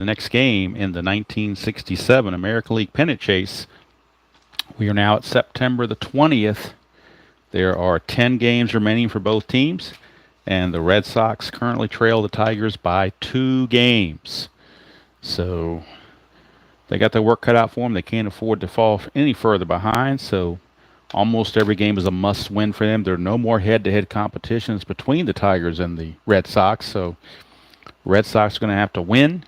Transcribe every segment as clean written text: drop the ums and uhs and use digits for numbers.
the next game in the 1967 American League Pennant Chase. We are now at September the 20th. There are 10 games remaining for both teams, and the Red Sox currently trail the Tigers by 2 games. So they got their work cut out for them. They can't afford to fall any further behind, so almost every game is a must-win for them. There are no more head-to-head competitions between the Tigers and the Red Sox, so Red Sox are going to have to win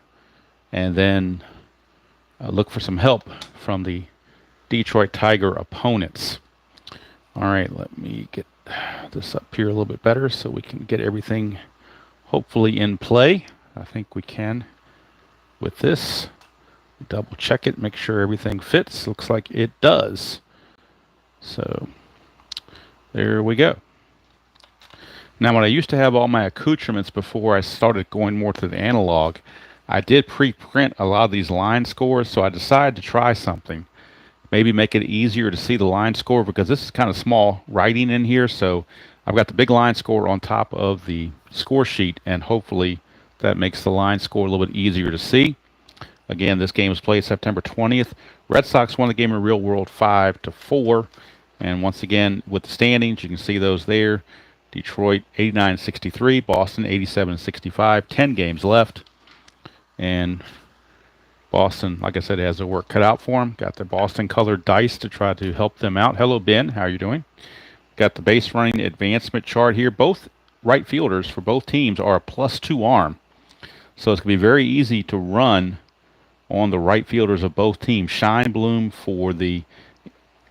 and then look for some help from the Detroit Tiger opponents. All right, let me get this up here a little bit better so we can get everything hopefully in play. I think we can with this. Double check it, make sure everything fits. Looks like it does. So there we go. Now, when I used to have all my accoutrements before I started going more to the analog, I did pre-print a lot of these line scores, so I decided to try something. Maybe make it easier to see the line score, because this is kind of small writing in here, so I've got the big line score on top of the score sheet, and hopefully that makes the line score a little bit easier to see. Again, this game was played September 20th. Red Sox won the game in real world 5-4. And once again, with the standings, you can see those there. Detroit 89-63, Boston 87-65, 10 games left. And Boston, like I said, has their work cut out for them. Got the Boston colored dice to try to help them out. Hello, Ben. How are you doing? Got the base running advancement chart here. Both right fielders for both teams are a +2 arm. So it's going to be very easy to run on the right fielders of both teams. Shine Bloom for the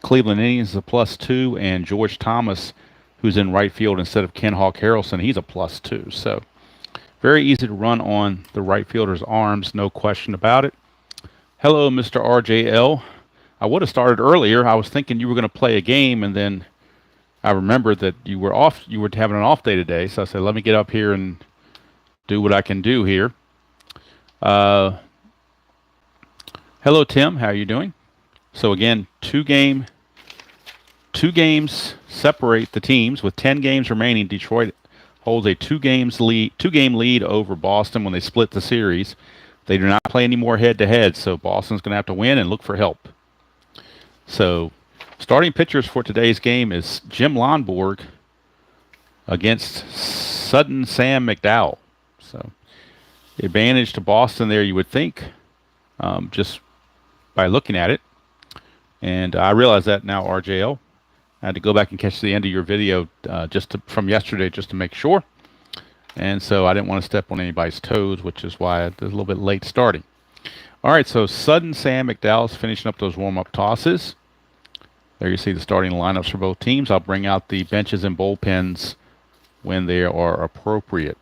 Cleveland Indians is a +2, and George Thomas, who's in right field instead of Ken Hawk Harrelson, he's a +2. So very easy to run on the right fielder's arms, no question about it. Hello, Mr. RJL. I would have started earlier. I was thinking you were going to play a game, and then I remembered that you were off. You were having an off day today, so I said, let me get up here and do what I can do here. Hello, Tim. How are you doing? So again, two games separate the teams. With 10 games remaining, Detroit holds a two-game lead over Boston when they split the series. They do not play any more head-to-head, so Boston's going to have to win and look for help. So starting pitchers for today's game is Jim Lonborg against Sudden Sam McDowell. So advantage to Boston there, you would think, just by looking at it. And I realize that now, RJL. I had to go back and catch the end of your video from yesterday just to make sure. And so I didn't want to step on anybody's toes, which is why it's a little bit late starting. All right, so Sudden Sam McDowell is finishing up those warm-up tosses. There you see the starting lineups for both teams. I'll bring out the benches and bullpens when they are appropriate.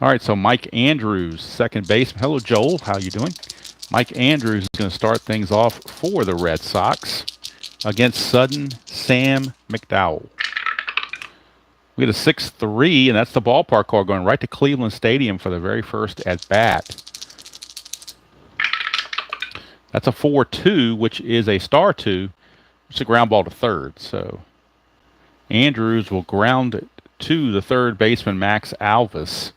All right, so Mike Andrews, second baseman. Hello, Joel. How you doing? Mike Andrews is going to start things off for the Red Sox against Sudden Sam McDowell. We get a 6-3, and that's the ballpark call going right to Cleveland Stadium for the very first at-bat. That's a 4-2, which is a star 2. It's a ground ball to third. So Andrews will ground it to the third baseman, Max Alvis,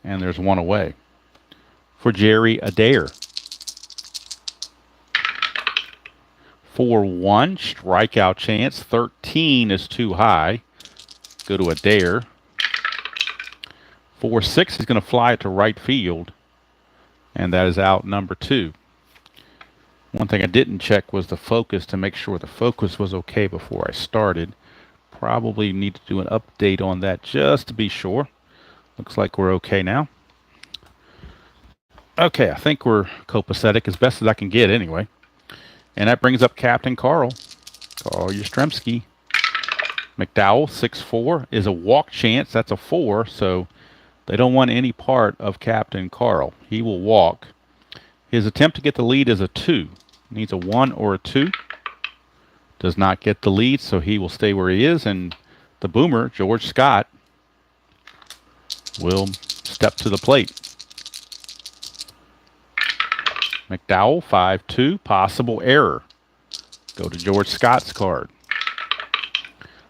and there's one away for Jerry Adair. 4-1, strikeout chance. 13 is too high. Go to Adair. 4-6, he's going to fly it to right field, and that is out number 2. One thing I didn't check was the focus to make sure the focus was okay before I started. Probably need to do an update on that just to be sure. Looks like we're okay now. Okay, I think we're copacetic as best as I can get anyway. And that brings up Captain Carl Yastrzemski. McDowell, 6-4, is a walk chance. That's a 4, so they don't want any part of Captain Carl. He will walk. His attempt to get the lead is a 2. Needs a 1 or a 2. Does not get the lead, so he will stay where he is. And the boomer, George Scott, will step to the plate. McDowell, 5-2, possible error. Go to George Scott's card.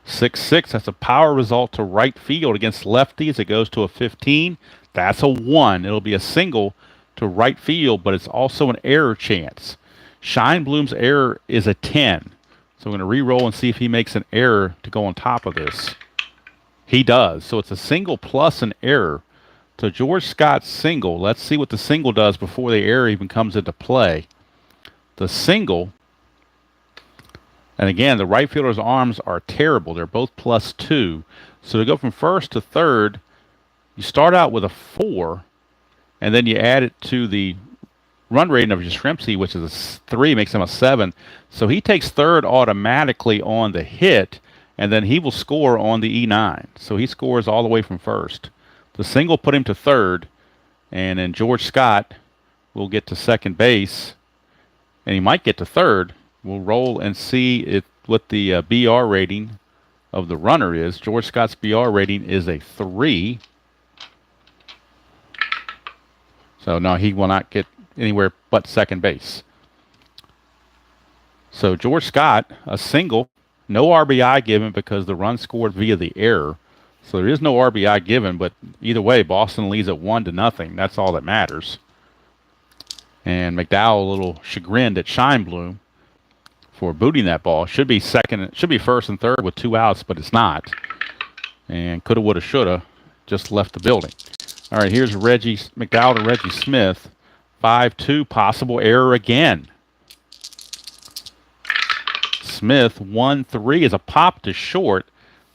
6-6, that's a power result to right field against lefties. It goes to a 15. That's a 1. It'll be a single to right field, but it's also an error chance. Scheinblum's error is a 10. So I'm going to re-roll and see if he makes an error to go on top of this. He does. So it's a single plus an error. So George Scott's single, let's see what the single does before the error even comes into play. The single, and again, the right fielder's arms are terrible. They're both +2. So to go from first to third, you start out with a 4, and then you add it to the run rating of Yastrzemski, which is a 3, makes him a 7. So he takes third automatically on the hit, and then he will score on the E9. So he scores all the way from first. The single put him to third, and then George Scott will get to second base, and he might get to third. We'll roll and see what the BR rating of the runner is. George Scott's BR rating is a 3. So no, he will not get anywhere but second base. So George Scott, a single, no RBI given because the run scored via the error. So there is no RBI given, but either way, Boston leads at 1-0. That's all that matters. And McDowell a little chagrined at Scheinblum for booting that ball. Should be first and third with 2 outs, but it's not. And coulda, woulda, shoulda, just left the building. All right, here's McDowell to Reggie Smith. 5-2, possible error again. Smith, 1-3 is a pop to short.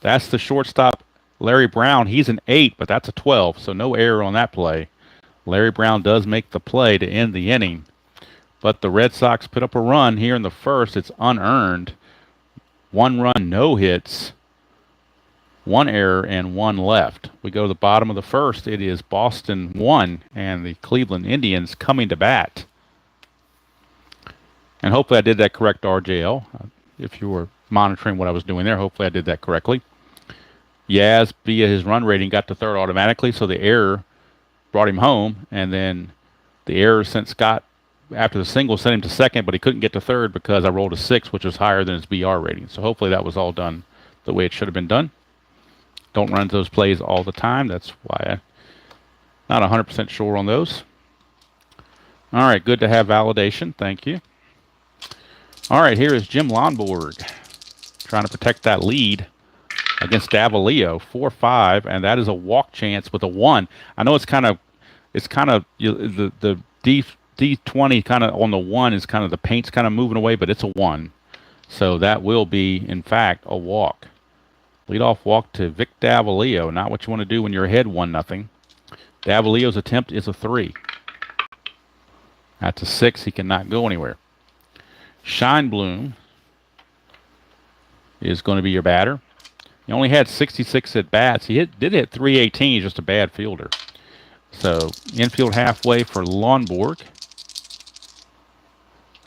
That's the shortstop, Larry Brown. He's an 8, but that's a 12, so no error on that play. Larry Brown does make the play to end the inning. But the Red Sox put up a run here in the first. It's unearned. 1 run, no hits, 1 error, and 1 left. We go to the bottom of the first. It is Boston 1 and the Cleveland Indians coming to bat. And hopefully I did that correct, RJL. If you were monitoring what I was doing there, hopefully I did that correctly. Yaz, via his run rating, got to third automatically, so the error brought him home, and then the error sent Scott, after the single, sent him to second, but he couldn't get to third because I rolled a 6, which was higher than his BR rating. So hopefully that was all done the way it should have been done. Don't run those plays all the time. That's why I'm not 100% sure on those. All right, good to have validation. Thank you. All right, here is Jim Lonborg trying to protect that lead against Davalillo, 4-5, and that is a walk chance with a 1. I know it's kind of the D20 kind of on the 1 is kind of the paint's kind of moving away, but it's a 1. So that will be, in fact, a walk. Leadoff walk to Vic Davalillo, not what you want to do when you're ahead 1-0. Davalillo's attempt is a 3. That's a 6. He cannot go anywhere. Scheinblum is going to be your batter. He only had 66 at-bats. He did hit 318. He's just a bad fielder. So, infield halfway for Lonborg.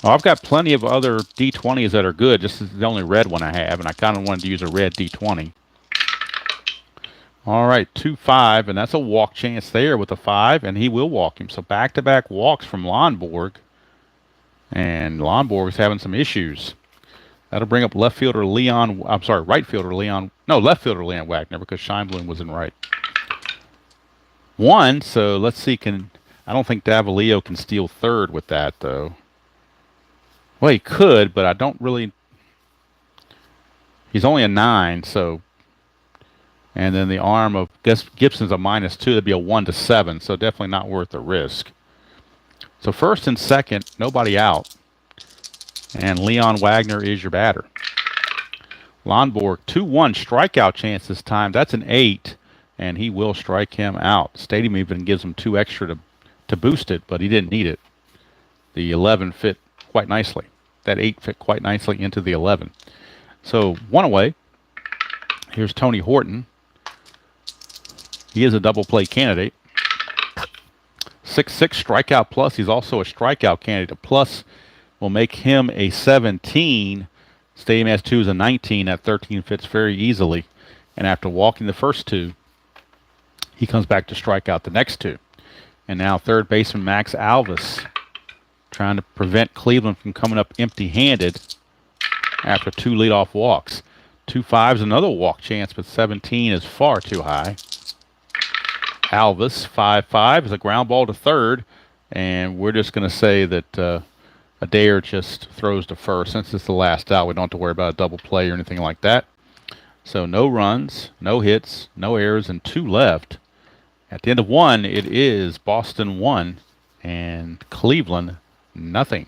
Oh, I've got plenty of other D20s that are good. This is the only red one I have, and I kind of wanted to use a red D20. All right, 2-5, and that's a walk chance there with a 5, and he will walk him. So back-to-back walks from Lonborg, and Lonborg's having some issues. That'll bring up right fielder Leon Wagner because Scheinblum was in right. 1, so let's see, I don't think Davalillo can steal third with that, though. Well, he could, but I don't really. He's only a 9, so. And then the arm of Gibson's a -2. That'd be a 1-7, so definitely not worth the risk. So first and second, nobody out. And Leon Wagner is your batter. Lonborg, 2-1 strikeout chance this time. That's an 8, and he will strike him out. Stadium even gives him 2 extra to boost it, but he didn't need it. The 11 fit quite nicely. That 8 fit quite nicely into the 11. So 1 away. Here's Tony Horton. He is a double play candidate. 6-6 strikeout plus. He's also a strikeout candidate. Plus will make him a 17. Stadium has 2 is a 19. That 13 fits very easily. And after walking the first 2, he comes back to strike out the next 2. And now third baseman Max Alvis trying to prevent Cleveland from coming up empty-handed after 2 leadoff walks. 2-5 is another walk chance, but 17 is far too high. Alvis, 5-5, is a ground ball to third. And we're just going to say that Adair just throws to first. Since it's the last out, we don't have to worry about a double play or anything like that. So no runs, no hits, no errors, and 2 left. At the end of 1, it is Boston 1 and Cleveland nothing.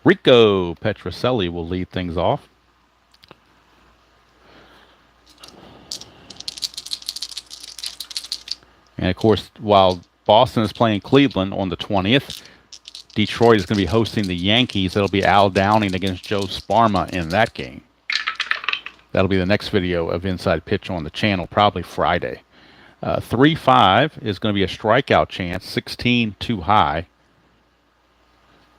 Rico Petrocelli will lead things off. And of course, while Boston is playing Cleveland on the 20th, Detroit is going to be hosting the Yankees. It'll be Al Downing against Joe Sparma in that game. That'll be the next video of Inside Pitch on the channel, probably Friday. 3-5 is going to be a strikeout chance, 16 too high.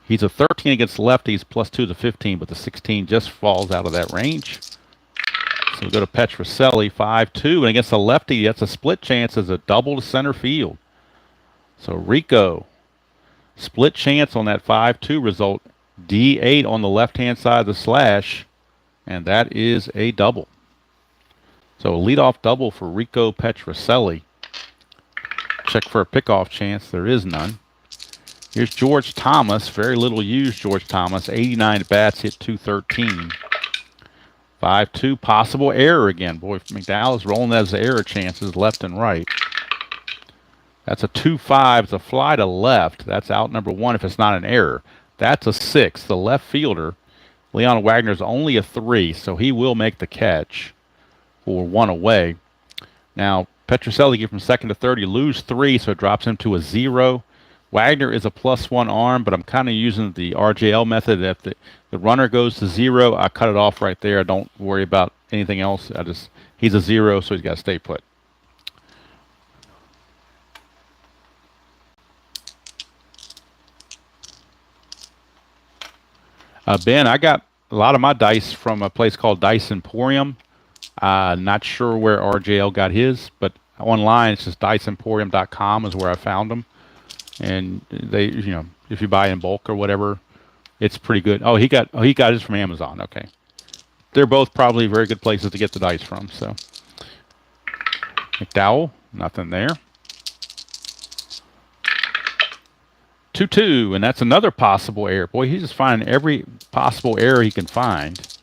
He's a 13 against lefties, +2 to 15, but the 16 just falls out of that range. So we go to Petrocelli, 5-2, and against a lefty, that's a split chance as a double to center field. So Rico, split chance on that 5-2 result, D8 on the left-hand side of the slash, and that is a double. So a leadoff double for Rico Petrocelli. Check for a pickoff chance. There is none. Here's George Thomas. Very little used George Thomas. 89 bats, hit .213. 5-2. Possible error again. Boy, McDowell is rolling those error chances left and right. That's a 2-5. It's a fly to left. That's out number 1 if it's not an error. That's a 6. The left fielder, Leon Wagner's only a 3, so he will make the catch for 1 away. Now, Petrocelli get from second to third. You lose 3, so it drops him to a 0. Wagner is a +1 arm, but I'm kind of using the RJL method. If the runner goes to 0, I cut it off right there. I don't worry about anything else. He's a 0, so he's got to stay put. Ben, I got a lot of my dice from a place called Dice Emporium. Not sure where RJL got his, but online it's just diceemporium.com is where I found them. And they, if you buy in bulk or whatever, it's pretty good. Oh, he got his from Amazon. Okay, they're both probably very good places to get the dice from. So McDowell, nothing there. 2-2, and that's another possible error. Boy, he's just finding every possible error he can find.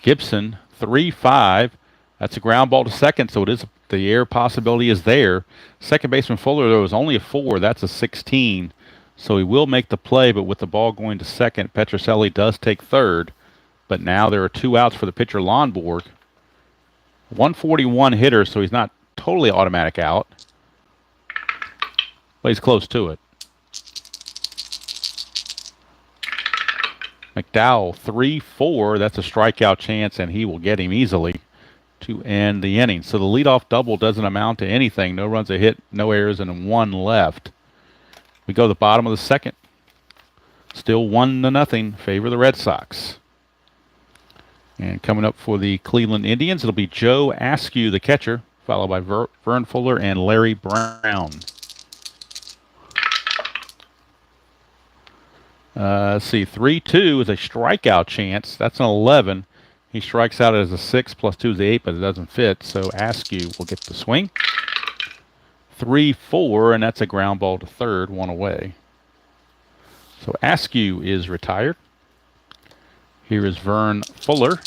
Gibson, 3-5. That's a ground ball to second, so it is the error possibility is there. Second baseman Fuller, though, is only a 4. That's a 16. So he will make the play, but with the ball going to second, Petrocelli does take third. But now there are 2 outs for the pitcher Lonborg. 141 hitter, so he's not totally automatic out. But he's close to it. McDowell, 3-4. That's a strikeout chance, and he will get him easily to end the inning. So the leadoff double doesn't amount to anything. No runs a hit, no errors, and 1 left. We go to the bottom of the second. Still 1-0. Favor the Red Sox. And coming up for the Cleveland Indians, it'll be Joe Askew, the catcher, followed by Vern Fuller and Larry Brown. Let's see, 3-2 is a strikeout chance. That's an 11. He strikes out as a 6, +2 is 8, but it doesn't fit. So Askew will get the swing. 3-4, and that's a ground ball to third, 1 away. So Askew is retired. Here is Vern Fuller.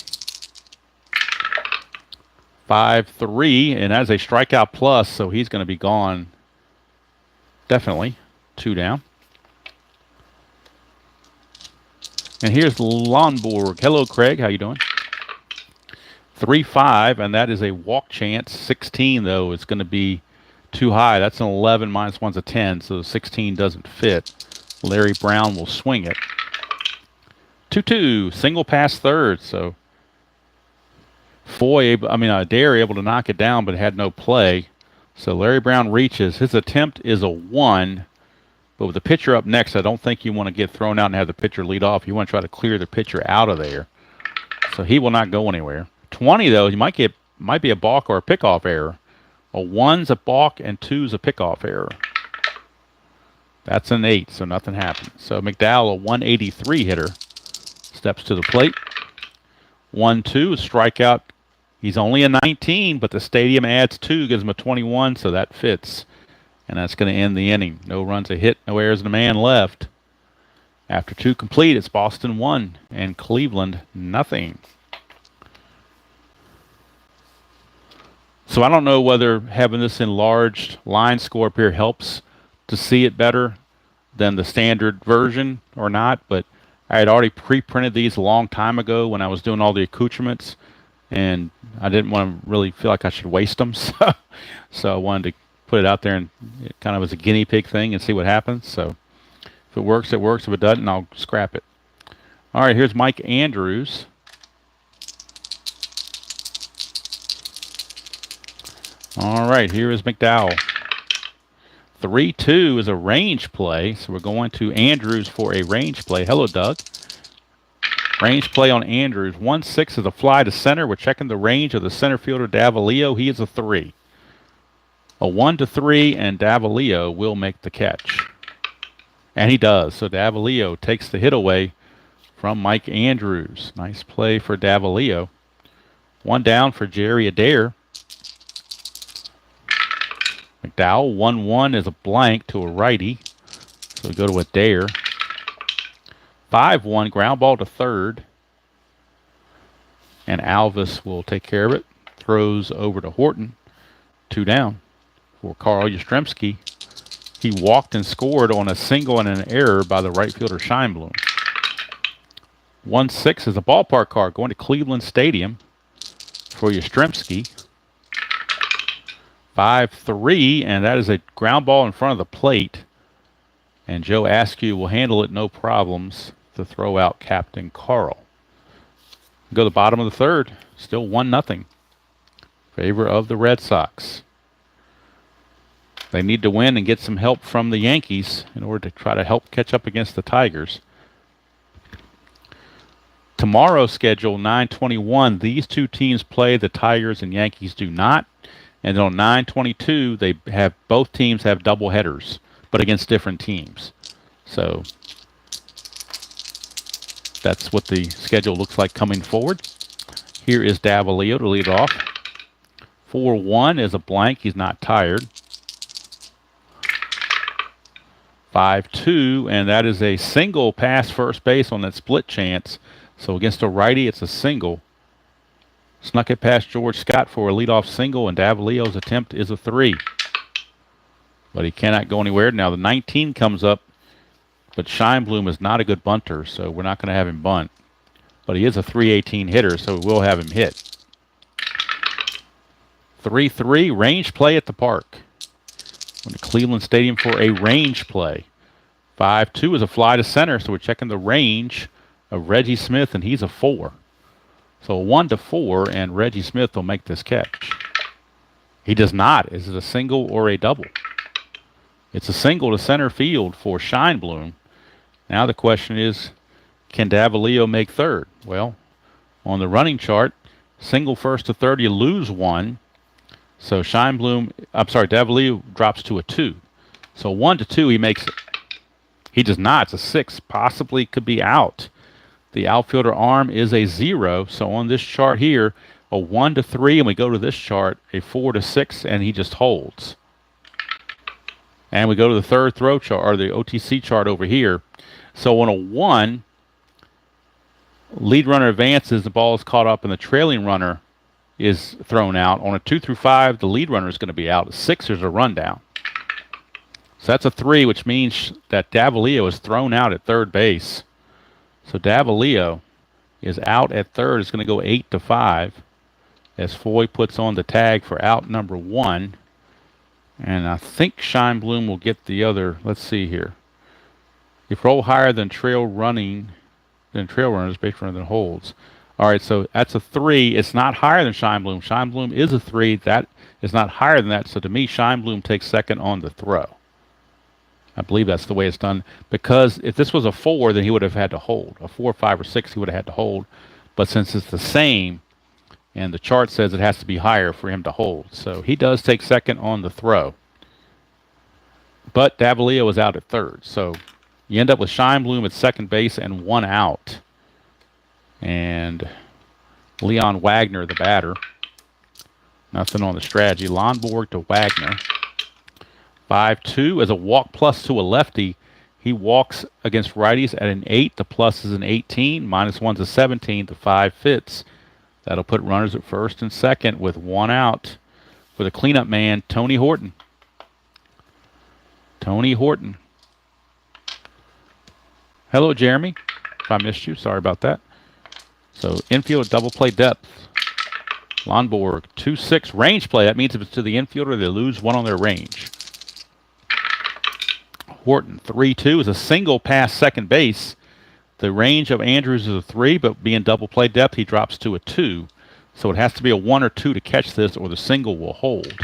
5-3, and that's a strikeout plus, so he's going to be gone. Definitely 2 down. And here's Lonborg. Hello, Craig. How you doing? 3-5, and that is a walk chance. 16, though, is going to be too high. That's an 11, -1's a 10, so 16 doesn't fit. Larry Brown will swing it. 2-2, single pass third. So Adair able to knock it down, but had no play. So Larry Brown reaches. His attempt is a 1. But with the pitcher up next, I don't think you want to get thrown out and have the pitcher lead off. You want to try to clear the pitcher out of there. So he will not go anywhere. 20, though, you might be a balk or a pickoff error. A 1's a balk and 2's a pickoff error. That's an 8, so nothing happened. So McDowell, a 183 hitter, steps to the plate. 1-2, strikeout He's only a 19, but the stadium adds 2, gives him a 21, so that fits. And that's going to end the inning. No runs, a hit, no errors, and a man left. After 2 complete, it's Boston 1 and Cleveland nothing. So I don't know whether having this enlarged line score up here helps to see it better than the standard version or not, but I had already pre-printed these a long time ago when I was doing all the accoutrements, and I didn't want to really feel like I should waste them, so I wanted to put it out there and kind of as a guinea pig thing and see what happens. So if it works, it works. If it doesn't, I'll scrap it. All right, here's Mike Andrews. All right, here is McDowell. 3-2 is a range play, so we're going to Andrews for a range play. Hello, Doug. Range play on Andrews. 1-6 is a fly to center. We're checking the range of the center fielder, Davalillo. He is a 3. A 1-3, and Davalillo will make the catch. And he does. So Davalillo takes the hit away from Mike Andrews. Nice play for Davalillo. 1 down for Jerry Adair. McDowell, 1-1 is a blank to a righty. So we go to Adair. 5-1, ground ball to third. And Alvis will take care of it. Throws over to Horton. 2 down for Carl Yastrzemski. He walked and scored on a single and an error by the right fielder Scheinblum. 1-6 is a ballpark card going to Cleveland Stadium for Yastrzemski. 5-3, and that is a ground ball in front of the plate. And Joe Askew will handle it no problems to throw out Captain Carl. Go to the bottom of the third. Still 1-0. Favor of the Red Sox. They need to win and get some help from the Yankees in order to try to help catch up against the Tigers. Tomorrow's schedule, 9/21, these 2 teams play. The Tigers and Yankees do not. And on 9/22, they have both teams have double headers, but against different teams. So that's what the schedule looks like coming forward. Here is Davalillo to lead off. 4-1 is a blank. He's not tired. 5-2, and that is a single past first base on that split chance. So against a righty, it's a single. Snuck it past George Scott for a leadoff single, and Davalillo's attempt is a 3. But he cannot go anywhere. Now the 19 comes up, but Scheinblum is not a good bunter, so we're not going to have him bunt. But he is a .318 hitter, so we will have him hit. 3-3, range play at the park. Going to Cleveland Stadium for a range play. 5-2 is a fly to center, so we're checking the range of Reggie Smith, and he's a 4. So 1-4, and Reggie Smith will make this catch. He does not. Is it a single or a double? It's a single to center field for Scheinblum. Now the question is, can Davalillo make third? Well, on the running chart, single first to third, you lose 1. So Davalillo drops to a 2. So 1-2, he makes it. He does not. It's a 6. Possibly could be out. The outfielder arm is a 0. So on this chart here, a 1-3, and we go to this chart, a 4-6, and he just holds. And we go to the third throw chart, or the OTC chart over here. So on a 1, lead runner advances, the ball is caught up, and the trailing runner is thrown out. On a 2-5, the lead runner is going to be out. A 6, there's a rundown. So that's a 3, which means that Davalillo is thrown out at third base. So Davalillo is out at third. It's going to go 8-5 as Foy puts on the tag for out number 1. And I think Scheinblum will get the other. Let's see here. If roll higher than trail runners, base runner than holds. All right, so that's a 3. It's not higher than Scheinblum. Scheinblum is a 3. That is not higher than that. So to me, Scheinblum takes second on the throw. I believe that's the way it's done. Because if this was a 4, then he would have had to hold. A 4, 5, or 6, he would have had to hold. But since it's the same, and the chart says it has to be higher for him to hold. So he does take second on the throw. But Davalillo is out at third. So you end up with Scheinblum at second base and 1 out. And Leon Wagner, the batter. Nothing on the strategy. Lonborg to Wagner. 5-2 as a walk plus to a lefty. He walks against righties at an 8. The plus is an 18. -1's a 17. The 5 fits. That'll put runners at first and second with 1 out for the cleanup man, Tony Horton. Tony Horton. Hello, Jeremy. If I missed you, sorry about that. So infield double play depth. Lonborg 2-6 range play. That means if it's to the infielder, they lose 1 on their range. Horton 3-2 is a single past second base. The range of Andrews is a 3, but being double play depth, he drops to a 2. So it has to be a 1 or 2 to catch this, or the single will hold.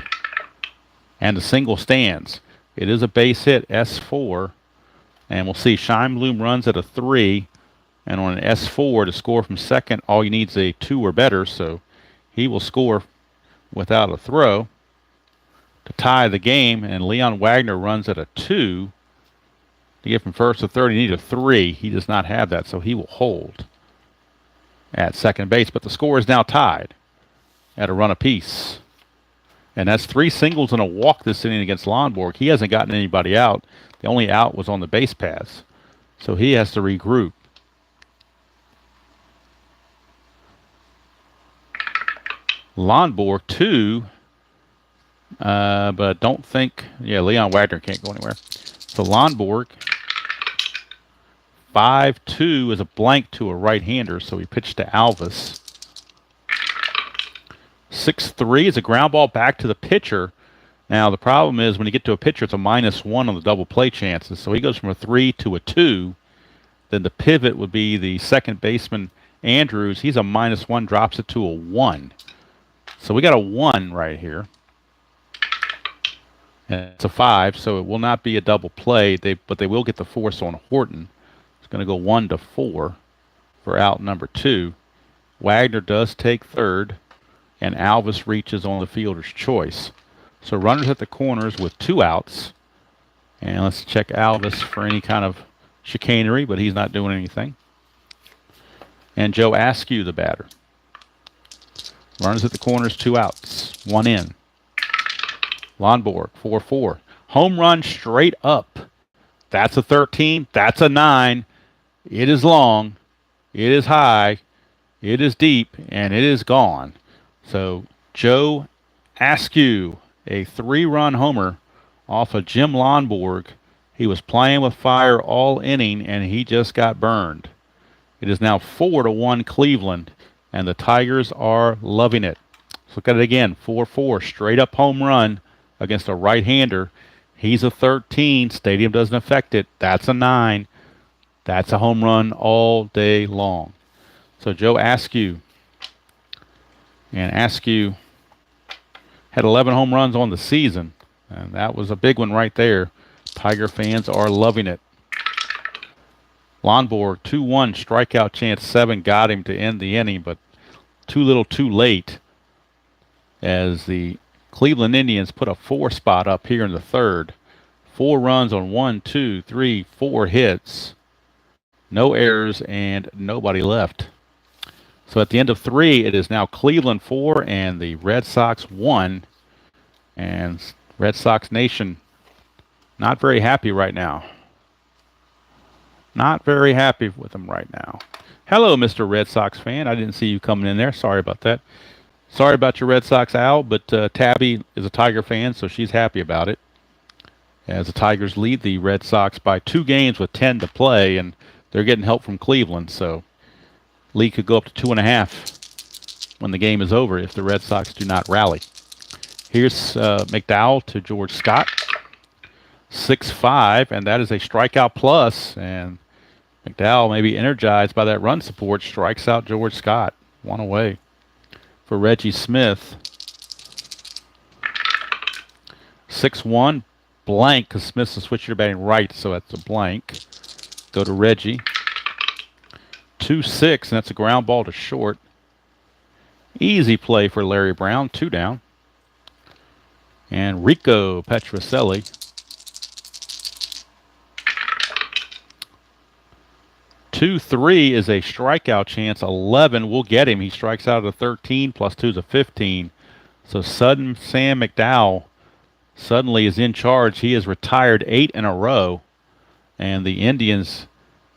And the single stands. It is a base hit, S4. And we'll see Scheinblum runs at a 3. And on an S4 to score from second, all you need is a 2 or better. So he will score without a throw to tie the game. And Leon Wagner runs at a 2. To get from first to third, you need a 3. He does not have that, so he will hold at second base. But the score is now tied at a run apiece. And that's 3 singles and a walk this inning against Lonborg. He hasn't gotten anybody out. The only out was on the base paths. So he has to regroup. Lonborg 2, but don't think, Leon Wagner can't go anywhere. So Lonborg 5-2 is a blank to a right-hander, so he pitched to Alvis. 6-3 is a ground ball back to the pitcher. Now the problem is when you get to a pitcher, it's a -1 on the double play chances. So he goes from a 3 to a 2. Then the pivot would be the second baseman Andrews. He's a -1, drops it to a 1. So we got a 1 right here. And it's a 5, so it will not be a double play. But they will get the force on Horton. It's going to go 1 to 4 for out number 2. Wagner does take third, and Alvis reaches on the fielder's choice. So runners at the corners with 2 outs. And let's check Alvis for any kind of chicanery, but he's not doing anything. And Joe Askew, the batter. Runners at the corners, 2 outs, 1 in. Lonborg, 4-4. Home run straight up. That's a 13. That's a 9. It is long. It is high. It is deep. And it is gone. So Joe Askew, a 3-run homer off of Jim Lonborg. He was playing with fire all inning, and he just got burned. It is now 4-1 Cleveland, and the Tigers are loving it. Let's look at it again. 4-4, straight up home run against a right-hander. He's a 13. Stadium doesn't affect it. That's a 9. That's a home run all day long. So Joe Askew. And Askew had 11 home runs on the season. And that was a big one right there. Tiger fans are loving it. Lonborg, 2-1, strikeout chance 7, got him to end the inning, but too little too late as the Cleveland Indians put a 4 spot up here in the third. 4 runs on 1, 2, 3, 4 hits. No errors and nobody left. So at the end of 3, it is now Cleveland 4 and the Red Sox 1. And Red Sox Nation not very happy right now. Not very happy with them right now. Hello, Mr. Red Sox fan. I didn't see you coming in there. Sorry about that. Sorry about your Red Sox, Al, but Tabby is a Tiger fan, so she's happy about it. As the Tigers lead the Red Sox by 2 games with 10 to play, and they're getting help from Cleveland, so lead could go up to 2.5 when the game is over if the Red Sox do not rally. Here's McDowell to George Scott. 6-5, and that is a strikeout plus, and McDowell may be energized by that run support, strikes out George Scott. 1 away for Reggie Smith. 6-1, blank, because Smith's the switcher batting right, so that's a blank. Go to Reggie. 2-6, and that's a ground ball to short. Easy play for Larry Brown, 2 down. And Rico Petrocelli. 2-3 is a strikeout chance. 11 will get him. He strikes out at a 13, plus 2 is a 15. So Sam McDowell suddenly is in charge. He has retired 8 in a row, and the Indians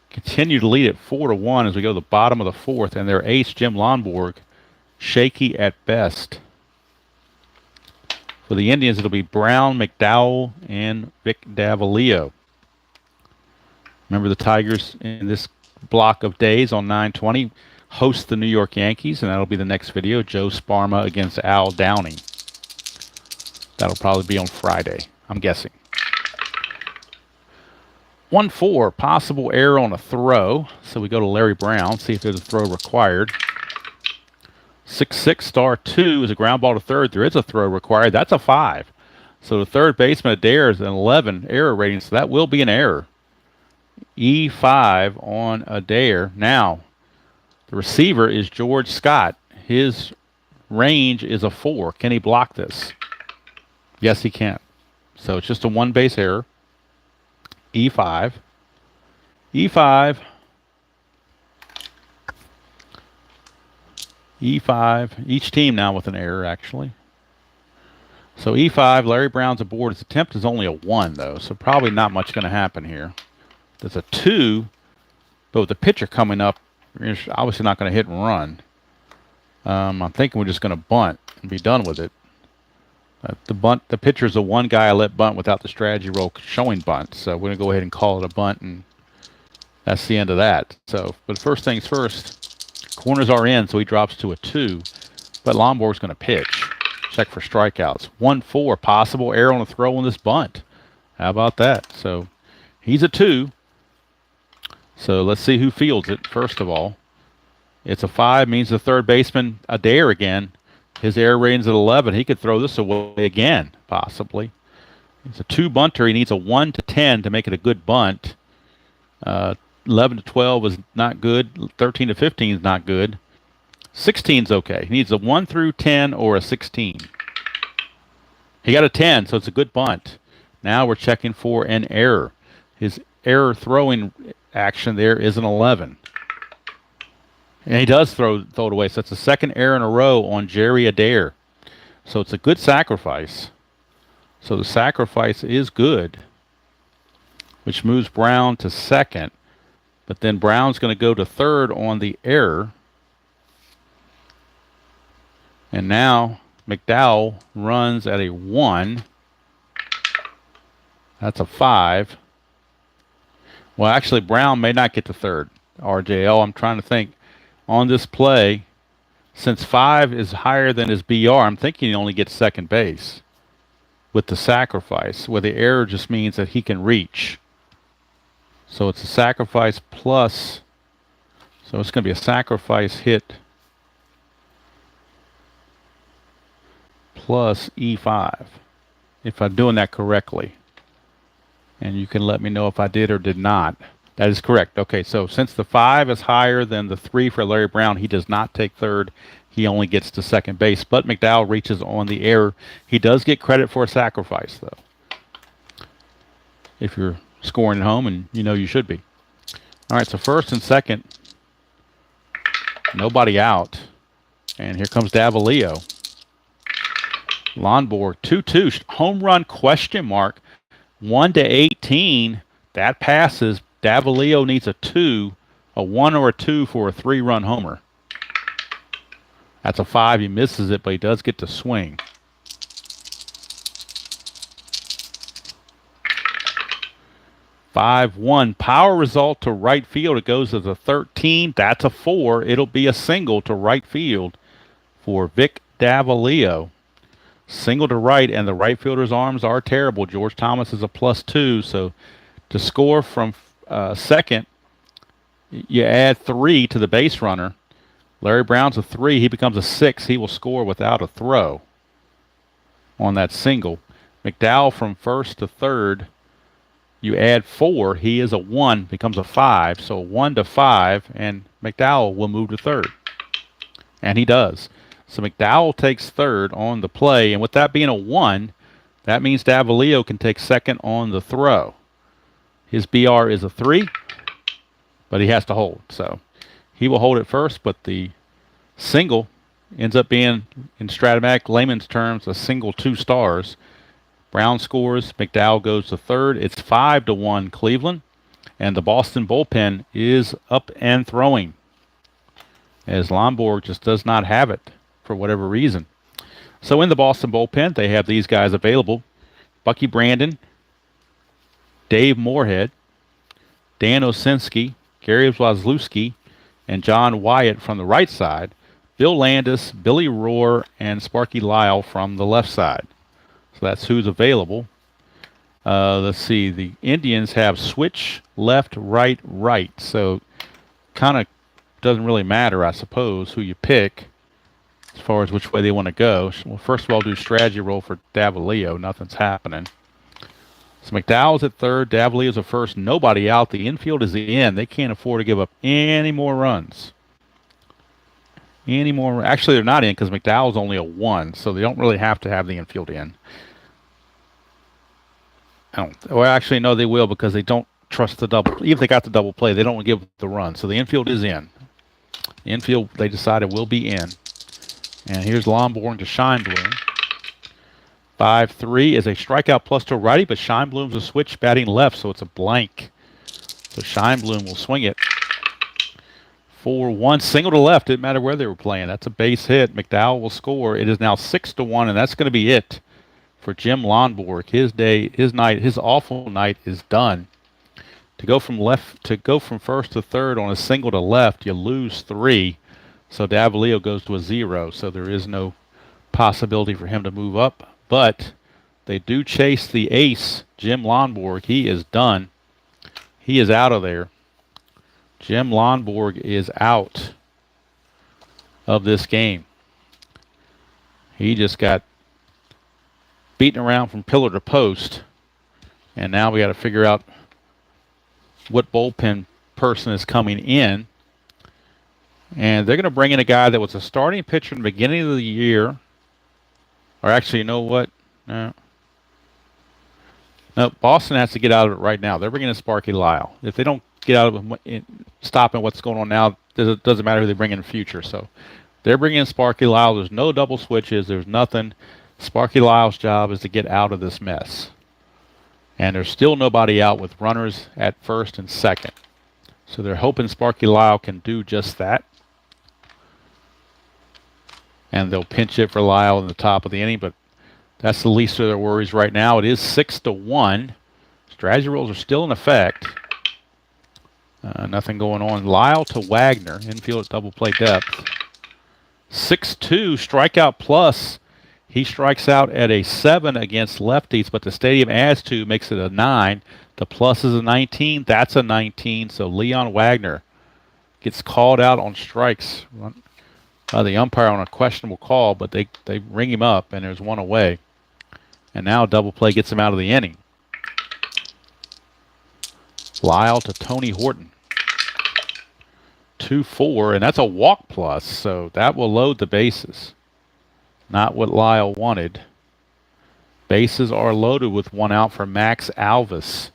continue to lead at 4-1 as we go to the bottom of the fourth, and their ace, Jim Lonborg, shaky at best. For the Indians, it'll be Brown, McDowell, and Vic Davalillo. Remember, the Tigers in this block of days on 9/20 host the New York Yankees, and that'll be the next video. Joe Sparma against Al Downing. That'll probably be on Friday, I'm guessing. 1-4, possible error on a throw. So we go to Larry Brown, see if there's a throw required. 6-6 star 2 is a ground ball to third. There is a throw required. That's a 5. So the third baseman Adair is an 11 error rating, so that will be an error. E5 on Adair. Now, the receiver is George Scott. His range is a 4. Can he block this? Yes, he can. So it's just a one base error. E5. E5. E5. Each team now with an error, actually. So E5, Larry Brown's aboard. His attempt is only a 1, though, so probably not much going to happen here. There's a 2, but with the pitcher coming up, you're obviously not going to hit and run. I'm thinking we're just going to bunt and be done with it. The pitcher's the one guy I let bunt without the strategy roll showing bunt, so we're going to go ahead and call it a bunt, and that's the end of that. So, but first things first, corners are in, so he drops to a 2, but Lonborg's going to pitch. Check for strikeouts. 1-4, possible error on a throw on this bunt. How about that? So he's a 2. So let's see who fields it, first of all. It's a 5, means the third baseman, Adair again. His error rating's at 11. He could throw this away again, possibly. It's a 2 bunter. He needs a 1 to 10 to make it a good bunt. 11 to 12 is not good. 13 to 15 is not good. 16 is okay. He needs a 1 through 10 or a 16. He got a 10, so it's a good bunt. Now we're checking for an error. His error throwing action there is an 11. And he does throw it away. So that's the second error in a row on Jerry Adair. So it's a good sacrifice. So the sacrifice is good, which moves Brown to second. But then Brown's going to go to third on the error. And now McDowell runs at a 1. That's a 5. Well, actually, Brown may not get to third. RJL, I'm trying to think. On this play, since 5 is higher than his BR, I'm thinking he only gets second base with the sacrifice, where the error just means that he can reach. So it's a sacrifice plus, so it's going to be a sacrifice hit plus E5, if I'm doing that correctly. And you can let me know if I did or did not. That is correct. Okay, so since the 5 is higher than the 3 for Larry Brown, he does not take third. He only gets to second base. But McDowell reaches on the error. He does get credit for a sacrifice, though, if you're scoring at home, and you know you should be. All right, so first and second, nobody out. And here comes Davalillo. Lonborg, 2-2, home run question mark, 1 to 18. That passes. Davalillo needs a 2, a 1 or a 2 for a 3-run homer. That's a 5. He misses it, but he does get to swing. (5-1) power result to right field. It goes as a 13. That's a 4. It'll be a single to right field for Vic Davalillo. Single to right, and the right fielder's arms are terrible. George Thomas is a +2, so to score from second, you add 3 to the base runner. Larry Brown's a 3. He becomes a 6. He will score without a throw on that single. McDowell from first to third, you add 4. He is a 1, becomes a 5. So 1 to 5, and McDowell will move to third. And he does. So McDowell takes third on the play, and with that being a 1, that means Davalillo can take second on the throw. His BR is a 3, but he has to hold. So he will hold it first, but the single ends up being, in Stratomatic layman's terms, a single 2 stars. Brown scores. McDowell goes to third. It's 5-1 Cleveland. And the Boston bullpen is up and throwing, as Lonborg just does not have it for whatever reason. So in the Boston bullpen, they have these guys available: Bucky Brandon, Dave Moorhead, Dan Osinski, Gary Wazlewski, and John Wyatt from the right side, Bill Landis, Billy Rohr, and Sparky Lyle from the left side. So that's who's available. Let's see. The Indians have switch, left, right, right. So kind of doesn't really matter, I suppose, who you pick as far as which way they want to go. Well, first of all, do strategy roll for Davalillo. Nothing's happening. So McDowell's at third. Davalillo's at first. Nobody out. The infield is in. They can't afford to give up any more runs. Actually, they're not in because McDowell's only a 1, so they don't really have to have the infield in. Well, actually, no, they will, because they don't trust the double. Even if they got the double play, they don't want to give the run. So the infield is in. The infield, they decided, will be in. And here's Lonborg to Scheinblum. 5-3 is a strikeout plus to righty, but Scheinblum's a switch batting left, so it's a blank. So Scheinblum will swing it. 4-1, single to left. Didn't matter where they were playing. That's a base hit. McDowell will score. It is now 6-1, and that's going to be it for Jim Lonborg. His day, his night, his awful night is done. To go from first to third on a single to left, you lose 3. So Davalillo goes to a 0. So there is no possibility for him to move up. But they do chase the ace, Jim Lonborg. He is done. He is out of there. Jim Lonborg is out of this game. He just got beaten around from pillar to post, and now we got to figure out what bullpen person is coming in. And they're going to bring in a guy that was a starting pitcher in the beginning of the year. Or actually, you know what? No, Boston has to get out of it right now. They're bringing in Sparky Lyle. If they don't get out of it, stopping what's going on now, it doesn't matter who they bring in the future. So they're bringing in Sparky Lyle. There's no double switches. There's nothing. Sparky Lyle's job is to get out of this mess. And there's still nobody out with runners at first and second. So they're hoping Sparky Lyle can do just that. And they'll pinch it for Lyle in the top of the inning, but that's the least of their worries right now. It is 6-1. Strategy rules are still in effect. Nothing going on. Lyle to Wagner, infield at double play depth. 6-2, strikeout plus. He strikes out at a 7 against lefties, but the stadium adds 2, makes it a 9. The plus is a 19. That's a 19. So Leon Wagner gets called out on strikes. The umpire on a questionable call, but they ring him up, and there's 1 away. And now double play gets him out of the inning. Lyle to Tony Horton. 2-4, and that's a walk plus, so that will load the bases. Not what Lyle wanted. Bases are loaded with 1 out for Max Alvis.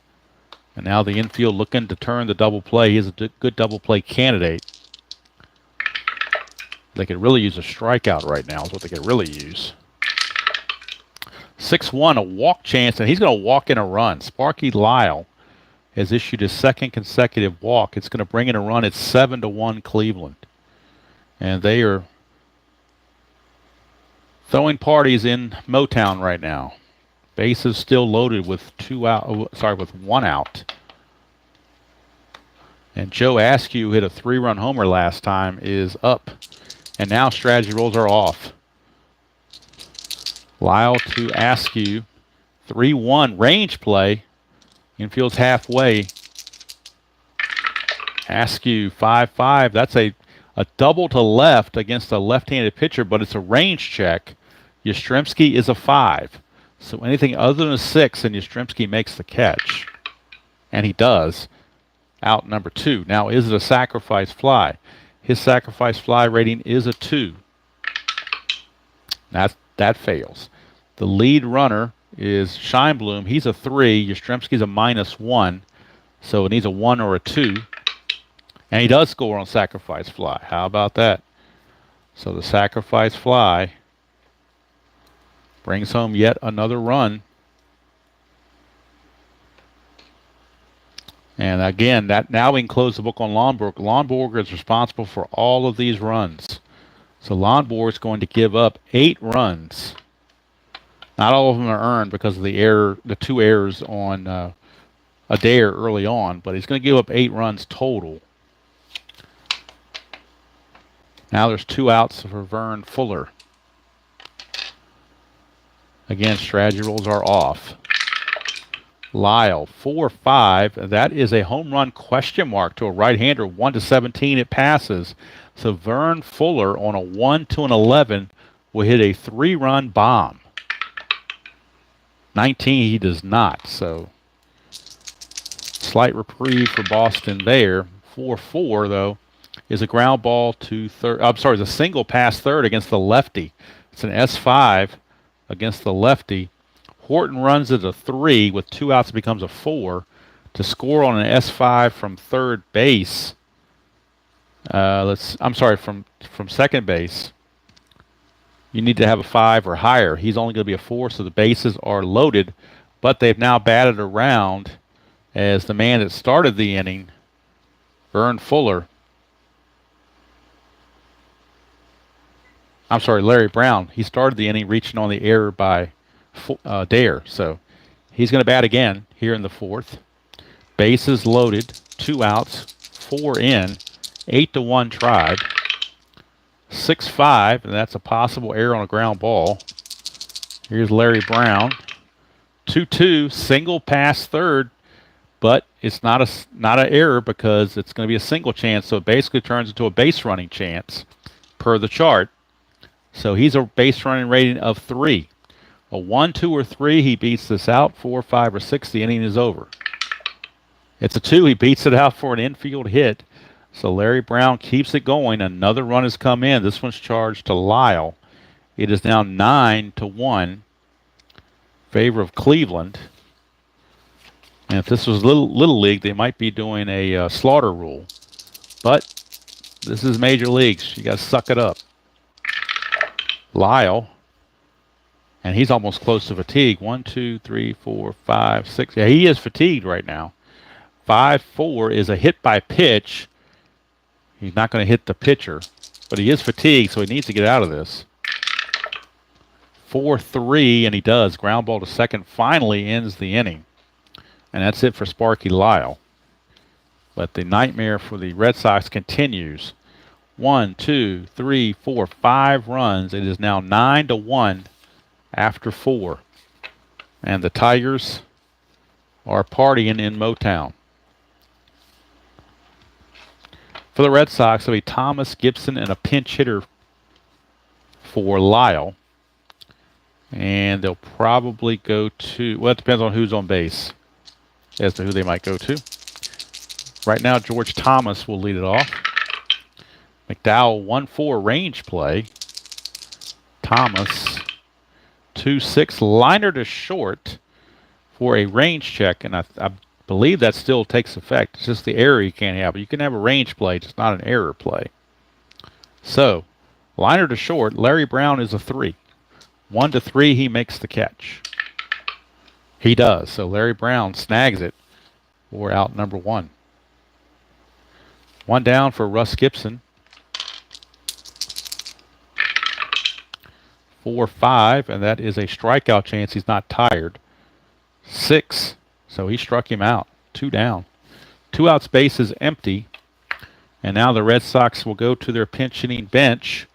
And now the infield looking to turn the double play. He is a good double play candidate. They could really use a strikeout right now is what they could really use. 6-1, a walk chance, and he's going to walk in a run. Sparky Lyle has issued his 2nd consecutive walk. It's going to bring in a run. It's 7-1 Cleveland. And they are throwing parties in Motown right now. Bases still loaded with 1 out. And Joe Askew hit a 3-run homer last time is up. And now strategy rolls are off. Lyle to Askew. 3-1 range play. Infield's halfway. Askew 5-5. That's a double to left against a left-handed pitcher, but it's a range check. Yastrzemski is a 5. So anything other than a 6, and Yastrzemski makes the catch. And he does. Out number 2. Now, is it a sacrifice fly? His sacrifice fly rating is a 2. That fails. The lead runner is Scheinblum. He's a 3. Yastrzemski's a -1. So it needs a 1 or a 2. And he does score on sacrifice fly. How about that? So the sacrifice fly brings home yet another run. And again, that now we can close the book on Lonborg. Lonborg is responsible for all of these runs. So Lonborg is going to give up 8 runs. Not all of them are earned because of the error, the 2 errors on a dare early on, but he's going to give up 8 runs total. Now there's 2 outs for Vern Fuller. Again, strategy rules are off. Lyle, 4-5. That is a home run question mark to a right-hander. 1-17, it passes. So Vern Fuller on a 1-11 will hit a 3-run bomb. 19, he does not. So slight reprieve for Boston there. 4-4, though, is a ground ball to third. I'm sorry, it's a single pass third against the lefty. It's an S5 against the lefty. Horton runs it a 3 with 2 outs. It becomes a 4 to score on an S5 from third base. I'm sorry, from second base. You need to have a 5 or higher. He's only going to be a 4, so the bases are loaded. But they've now batted around as the man that started the inning, Vern Fuller. I'm sorry, Larry Brown. He started the inning reaching on the error by Dare. So he's going to bat again here in the 4th. Bases loaded, 2 outs, 4 in, 8-1 tried. 6-5, and that's a possible error on a ground ball. Here's Larry Brown. 2-2, single pass third, but it's not an error because it's going to be a single chance, so it basically turns into a base running chance per the chart. So he's a base running rating of 3. A 1, 2, or 3, he beats this out. 4, 5, or 6, the inning is over. It's a 2, he beats it out for an infield hit. So Larry Brown keeps it going. Another run has come in. This one's charged to Lyle. It is now 9-1 in favor of Cleveland. And if this was Little League, they might be doing a slaughter rule. But this is major leagues. You got to suck it up. Lyle. And he's almost close to fatigue. 1, 2, 3, 4, 5, 6. Yeah, he is fatigued right now. 5-4 is a hit by pitch. He's not going to hit the pitcher, but he is fatigued, so he needs to get out of this. 4-3, and he does. Ground ball to second finally ends the inning. And that's it for Sparky Lyle. But the nightmare for the Red Sox continues. 1, 2, 3, 4, 5 runs. It is now 9-1 after 4. And the Tigers are partying in Motown. For the Red Sox, it'll be Thomas, Gibson, and a pinch hitter for Lyle. And they'll probably go to, well, it depends on who's on base as to who they might go to. Right now, George Thomas will lead it off. McDowell, 1-4 range play. Thomas, 2-6 liner to short for a range check, and I believe that still takes effect. It's just the error you can't have. You can have a range play, just not an error play. So, liner to short, Larry Brown is a 3. 1-3, he makes the catch. He does. So Larry Brown snags it for out number 1. 1 down for Russ Gibson. 4-5, and that is a strikeout chance. He's not tired. 6. So he struck him out. 2 down. 2 outs, base is empty. And now the Red Sox will go to their pinch hitting bench.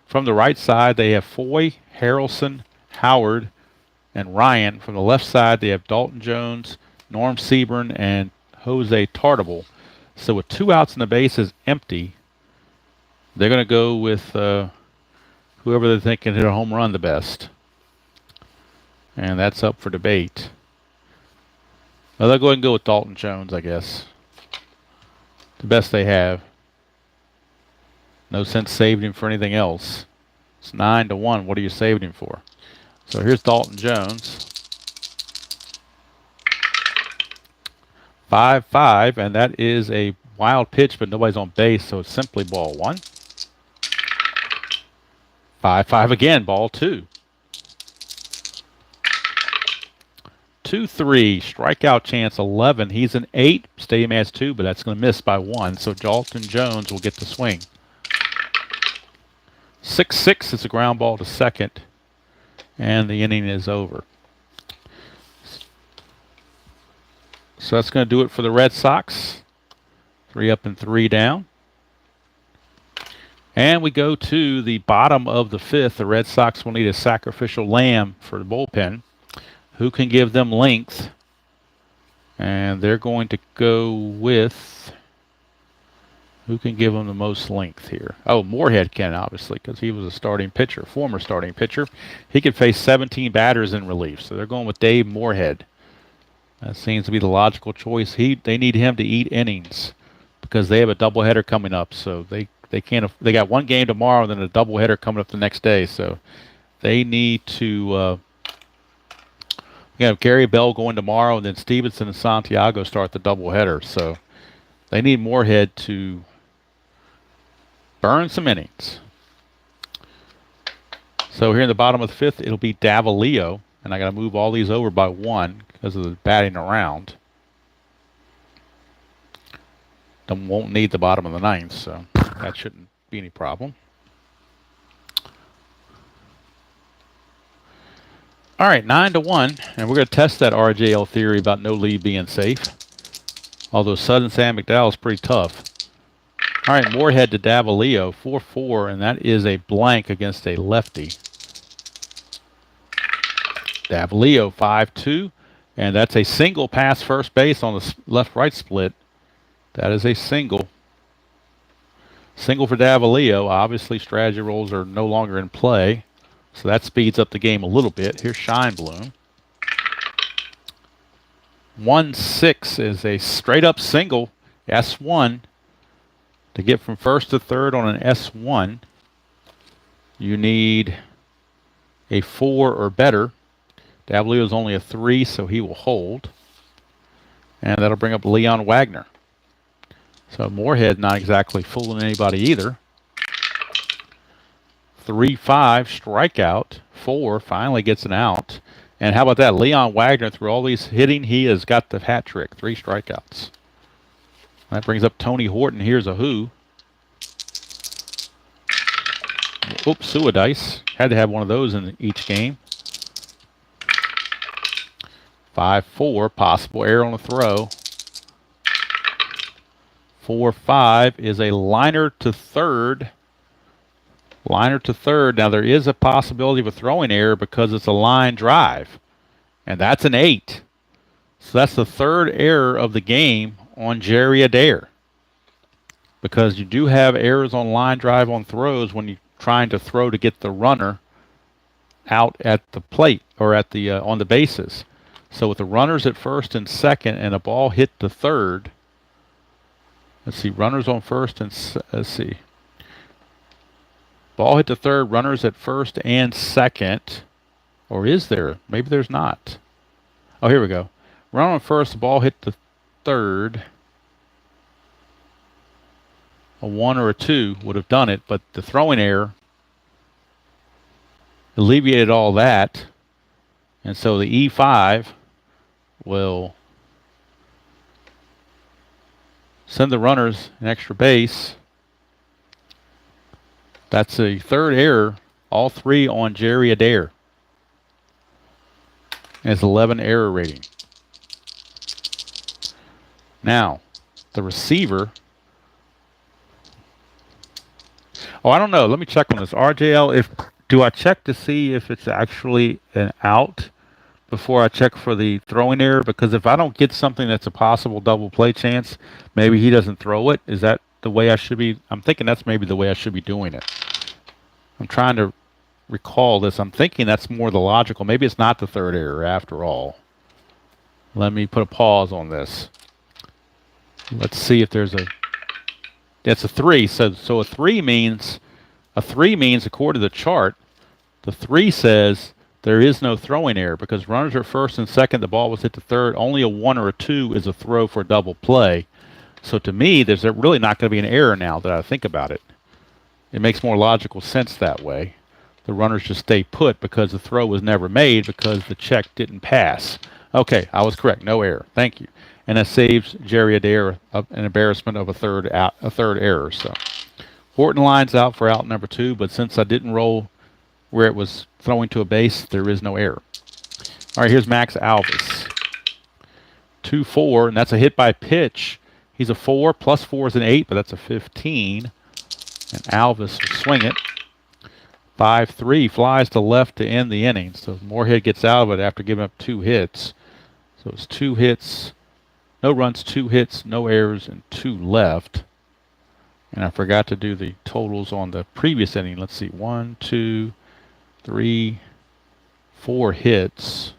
From the right side, they have Foy, Harrelson, Howard, and Ryan. From the left side, they have Dalton Jones, Norm Seaburn, and Jose Tartable. So with 2 outs and the base is empty, they're going to go with whoever they think can hit a home run the best. And that's up for debate. Well, they'll go ahead and go with Dalton Jones, I guess. The best they have. No sense saving him for anything else. It's 9-1. What are you saving him for? So here's Dalton Jones. 5-5, and that is a wild pitch, but nobody's on base, so it's simply ball 1. 5-5 again, ball 2. 2-3, strikeout chance 11. He's an 8. Stadium has 2, but that's going to miss by 1. So Dalton Jones will get the swing. 6-6 is a ground ball to second, and the inning is over. So that's going to do it for the Red Sox. 3 up and 3 down. And we go to the bottom of the 5th. The Red Sox will need a sacrificial lamb for the bullpen. Who can give them length? And they're going to go with... Who can give them the most length here? Oh, Moorhead can, obviously, because he was a starting pitcher, former starting pitcher. He could face 17 batters in relief. So they're going with Dave Moorhead. That seems to be the logical choice. They need him to eat innings because they have a doubleheader coming up. So they can't. They got one game tomorrow, and then a doubleheader coming up the next day. So they need to. Gary Bell going tomorrow, and then Stevenson and Santiago start the doubleheader. So they need Moorhead to burn some innings. So here in the bottom of the 5th, it'll be Davalillo, and I got to move all these over by 1 because of the batting around. Then won't need the bottom of the 9th, so that shouldn't be any problem. All right, 9-1, and we're going to test that RJL theory about no lead being safe. Although Sudden Sam McDowell is pretty tough. All right, Moorhead to Davalillo, 4-4, and that is a blank against a lefty. Davalillo, 5-2, and that's a single past first base on the left-right split. That is a single. Single for Davalillo. Obviously, strategy rolls are no longer in play, so that speeds up the game a little bit. Here's Scheinblum. 1-6 is a straight-up single, S1. To get from first to third on an S1, you need a 4 or better. Davalillo is only a 3, so he will hold. And that'll bring up Leon Wagner. So Moorhead not exactly fooling anybody either. 3-5, strikeout. 4, finally gets an out. And how about that? Leon Wagner, through all these hitting, he has got the hat trick. 3 strikeouts. That brings up Tony Horton. Here's a who. Oops, Suadice. Had to have one of those in each game. 5-4, possible error on the throw. 4-5 is a liner to third. Liner to third. Now, there is a possibility of a throwing error because it's a line drive. And that's an 8. So that's the 3rd error of the game on Jerry Adair. Because you do have errors on line drive on throws when you're trying to throw to get the runner out at the plate or at the on the bases. So with the runners at first and second and a ball hit to third. Let's see, runners on first and let's see. Ball hit to third, runners at first and second. Or is there? Maybe there's not. Oh, here we go. Run on first, the ball hit to third. A 1 or a 2 would have done it, but the throwing error alleviated all that. And so the E5 will send the runners an extra base. That's a 3rd error, all 3 on Jerry Adair. And it's 11 error rating. Now, the receiver. Oh, I don't know. Let me check on this. RJL, do I check to see if it's actually an out before I check for the throwing error? Because if I don't get something that's a possible double play chance, maybe he doesn't throw it. Is that the way I should be? I'm thinking that's maybe the way I should be doing it. I'm trying to recall this. I'm thinking that's more the logical. Maybe it's not the 3rd error after all. Let me put a pause on this. Let's see if there's a... That's a 3. So a 3 means... according to the chart, the 3 says there is no throwing error because runners are first and second, the ball was hit to third. Only a 1 or a 2 is a throw for a double play. So to me, there's really not going to be an error now that I think about it. It makes more logical sense that way. the runners just stay put because the throw was never made because the check didn't pass. Okay, I was correct. No error. Thank you. And that saves Jerry Adair an embarrassment of a third error. So Horton lines out for out number 2, but since I didn't roll where it was throwing to a base, there is no error. All right, here's Max Alvis. 2-4, and that's a hit by pitch. He's a 4, plus 4 is an 8, but that's a 15. And Alvis will swing it. 5-3, flies to left to end the inning. So Moorhead gets out of it after giving up 2 hits. So it's 2 hits, no runs, 2 hits, no errors, and 2 left. And I forgot to do the totals on the previous inning. Let's see, 1, 2, 3, 4 hits.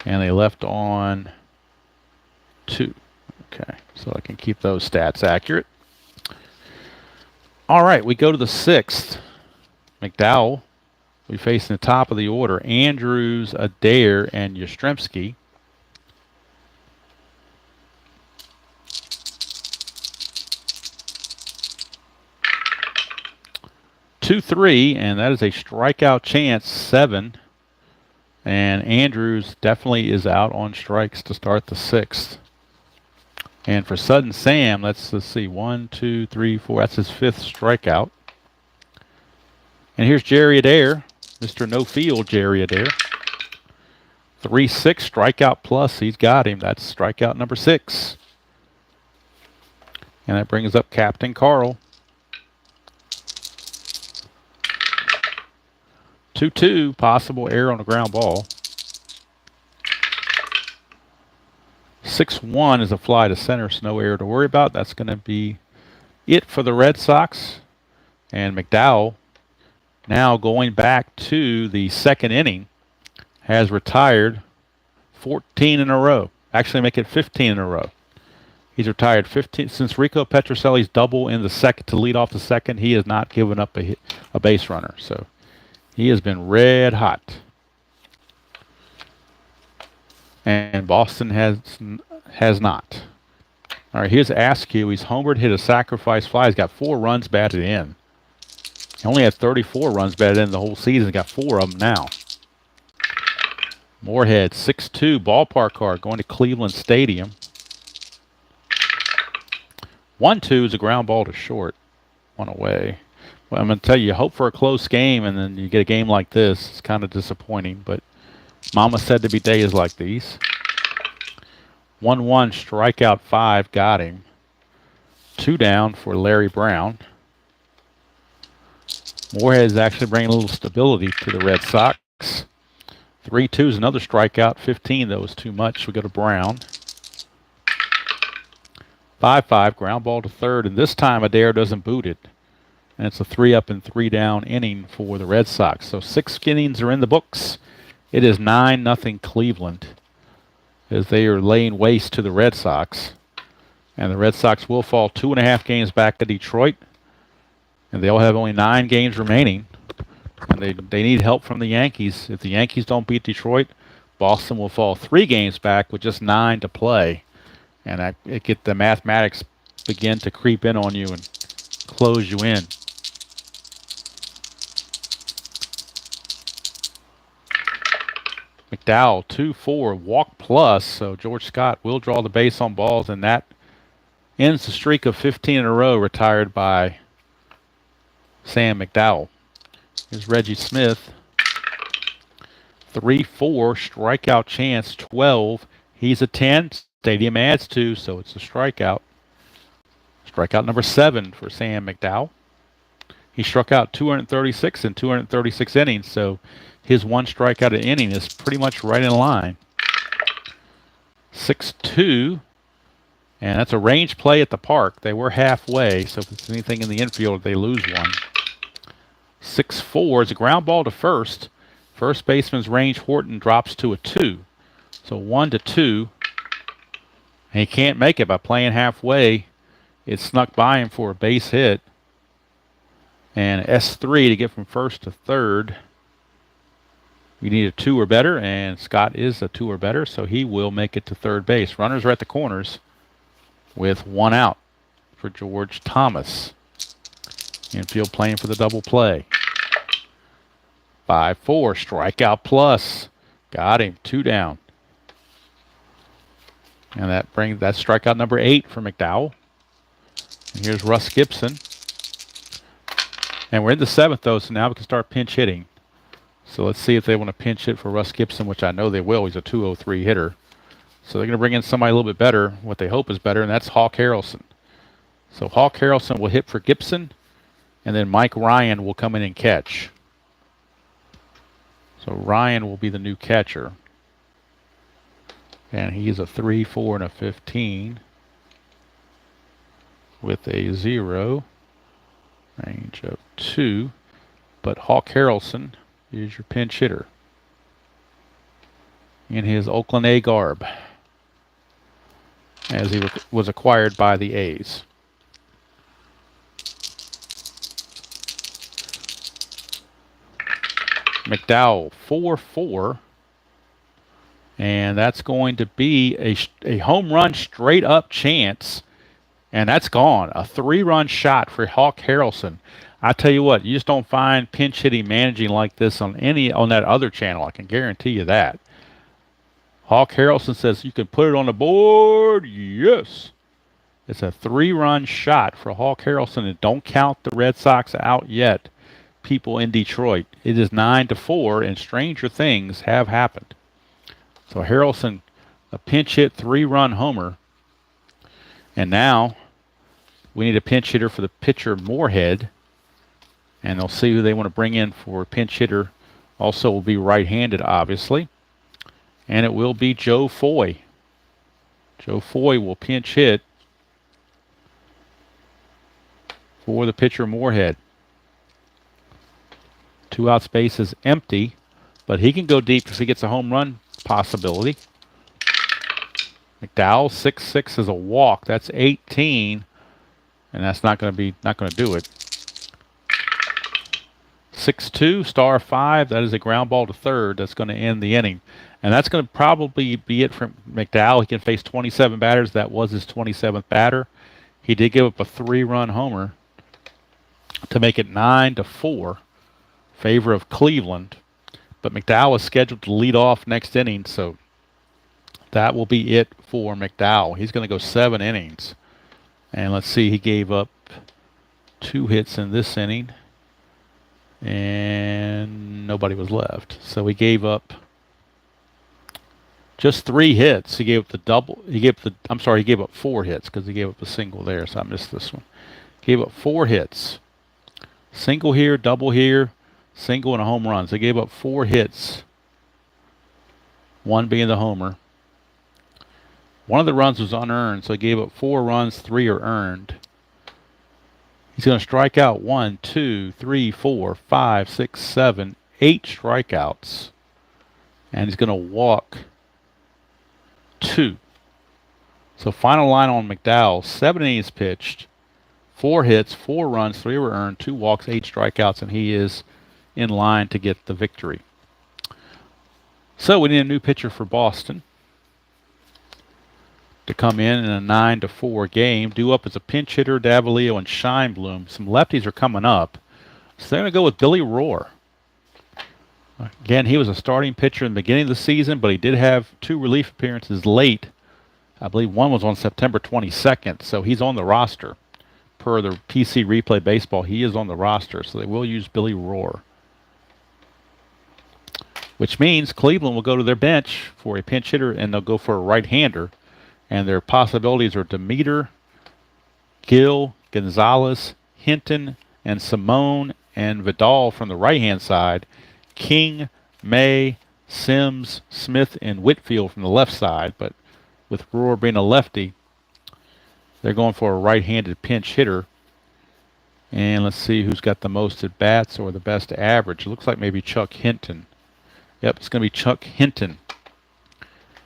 And they left on 2. Okay, so I can keep those stats accurate. All right, we go to the 6th. McDowell, we face in the top of the order. Andrews, Adair, and Yastrzemski. Two, 3, and that is a strikeout chance, 7. And Andrews definitely is out on strikes to start the 6th. And for Sudden Sam, let's see, 1, 2, 3, 4. That's his 5th strikeout. And here's Jerry Adair, Mr. No Field Jerry Adair. 3-6 strikeout plus. He's got him. That's strikeout number 6. And that brings up Captain Carl. 2-2, possible error on the ground ball. 6-1 is a fly to center, so no error to worry about. That's going to be it for the Red Sox. And McDowell, now going back to the 2nd inning, has retired 14 in a row. Actually, make it 15 in a row. He's retired 15 since Rico Petrocelli's double in the 2nd to lead off the 2nd. He has not given up a base runner, so he has been red hot. And Boston has not. All right, here's Askew. He's homered, hit a sacrifice fly. He's got 4 runs batted in. He only had 34 runs batted in the whole season. He's got 4 of them now. Moorhead, 6-2 ballpark card going to Cleveland Stadium. 1-2 is a ground ball to short. 1 away. Well, I'm going to tell you, hope for a close game, and then you get a game like this. It's kind of disappointing, but Mama said to be days like these. 1-1, strikeout 5, got him. 2 down for Larry Brown. Moorhead is actually bringing a little stability to the Red Sox. 3-2 is another strikeout. 15, though, is too much. We go to Brown. 5-5, ground ball to 3rd, and this time Adair doesn't boot it. And it's a 3-up and 3-down inning for the Red Sox. So 6 innings are in the books. It is 9-0 Cleveland as they are laying waste to the Red Sox. And the Red Sox will fall 2.5 games back to Detroit. And they'll have only 9 games remaining. And they need help from the Yankees. If the Yankees don't beat Detroit, Boston will fall 3 games back with just 9 to play. And the mathematics begin to creep in on you and close you in. McDowell, 2-4, walk plus. So George Scott will draw the base on balls, and that ends the streak of 15 in a row retired by Sam McDowell. Here's Reggie Smith. 3-4, strikeout chance, 12. He's a 10. Stadium adds 2, so it's a strikeout. Strikeout number 7 for Sam McDowell. He struck out 236 in 236 innings, so his 1 strikeout an inning is pretty much right in line. 6-2, and that's a range play at the park. They were halfway, so if it's anything in the infield, they lose 1. 6-4 is a ground ball to first. First baseman's range, Horton, drops to a 2. So 1-2. And he can't make it by playing halfway. It snuck by him for a base hit. And S3 to get from first to third. We need a 2 or better, and Scott is a 2 or better, so he will make it to third base. Runners are at the corners with 1 out for George Thomas. Infield playing for the double play. 5-4. Strikeout plus. Got him. 2 down. And that's strikeout number 8 for McDowell. And here's Russ Gibson. And we're in the 7th, though, so now we can start pinch hitting. So let's see if they want to pinch hit for Russ Gibson, which I know they will. He's a 203 hitter. So they're going to bring in somebody a little bit better, what they hope is better, and that's Hawk Harrelson. So Hawk Harrelson will hit for Gibson, and then Mike Ryan will come in and catch. So Ryan will be the new catcher. And he's a 3, 4, and a 15 with a 0, range of 2. But Hawk Harrelson is your pinch hitter in his Oakland A garb, as he was acquired by the A's. McDowell, 4-4. And that's going to be a home run straight up chance. And that's gone. A 3-run shot for Hawk Harrelson. I tell you what, you just don't find pinch hitting managing like this on that other channel. I can guarantee you that. Hawk Harrelson says you can put it on the board. Yes. It's a 3-run shot for Hawk Harrelson. And don't count the Red Sox out yet, people in Detroit. It is 9-4, and stranger things have happened. So Harrelson, a pinch hit 3-run homer. And now we need a pinch hitter for the pitcher Moorhead. And they'll see who they want to bring in for a pinch hitter. Also will be right-handed, obviously. And it will be Joe Foy. Joe Foy will pinch hit for the pitcher Moorhead. 2 out spaces empty, but he can go deep if he gets a home run possibility. McDowell, 6-6 is a walk. That's 18, and that's not going to do it. 6-2, star 5. That is a ground ball to third. That's going to end the inning, and that's going to probably be it from McDowell. He can face 27 batters. That was his 27th batter. He did give up a 3-run homer to make it 9-4, favor of Cleveland. But McDowell is scheduled to lead off next inning, so that will be it for McDowell. He's going to go 7 innings. And let's see, he gave up 2 hits in this inning, and nobody was left. So he gave up just 3 hits. He gave up he gave up 4 hits because he gave up a single there, so I missed this one. Gave up 4 hits. Single here, double here, single, and a home run. So he gave up 4 hits, 1 being the homer. One of the runs was unearned, so he gave up 4 runs, 3 are earned. He's going to strike out 1, 2, 3, 4, 5, 6, 7, 8 strikeouts. And he's going to walk 2. So final line on McDowell, 7 innings pitched, 4 hits, 4 runs, 3 were earned, 2 walks, 8 strikeouts, and he is in line to get the victory. So we need a new pitcher for Boston to come in a 9-4 game. Due up as a pinch hitter, Davalillo and Scheinblum. Some lefties are coming up. So they're going to go with Billy Rohr. Again, he was a starting pitcher in the beginning of the season, but he did have 2 relief appearances late. I believe one was on September 22nd, so he's on the roster. Per the PC Replay Baseball, he is on the roster, so they will use Billy Rohr. Which means Cleveland will go to their bench for a pinch hitter, and they'll go for a right-hander. And their possibilities are Demeter, Gill, Gonzalez, Hinton, and Simone, and Vidal from the right-hand side. King, May, Sims, Smith, and Whitfield from the left side. But with Rohr being a lefty, they're going for a right-handed pinch hitter. And let's see who's got the most at-bats or the best average. It looks like maybe Chuck Hinton. Yep, it's going to be Chuck Hinton.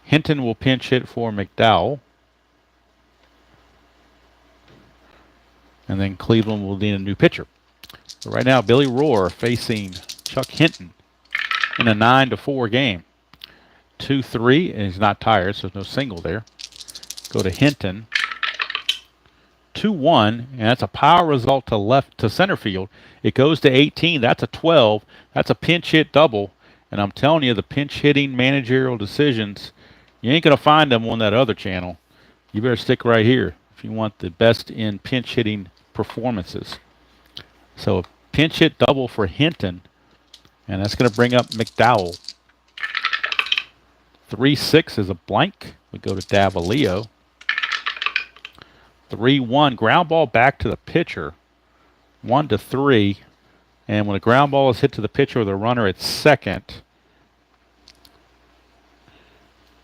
Hinton will pinch hit for McDowell. And then Cleveland will need a new pitcher. So right now, Billy Rohr facing Chuck Hinton in a 9-4 game. 2-3, and he's not tired, so there's no single there. Go to Hinton. 2-1, and that's a power result to center field. It goes to 18. That's a 12. That's a pinch hit double. And I'm telling you, the pinch hitting managerial decisions, you ain't going to find them on that other channel. You better stick right here if you want the best in pinch hitting performances. So a pinch hit double for Hinton, and that's going to bring up McDowell. 3-6 is a blank. We go to Davalillo. 3-1, ground ball back to the pitcher. 1-3, and when a ground ball is hit to the pitcher with a runner at second,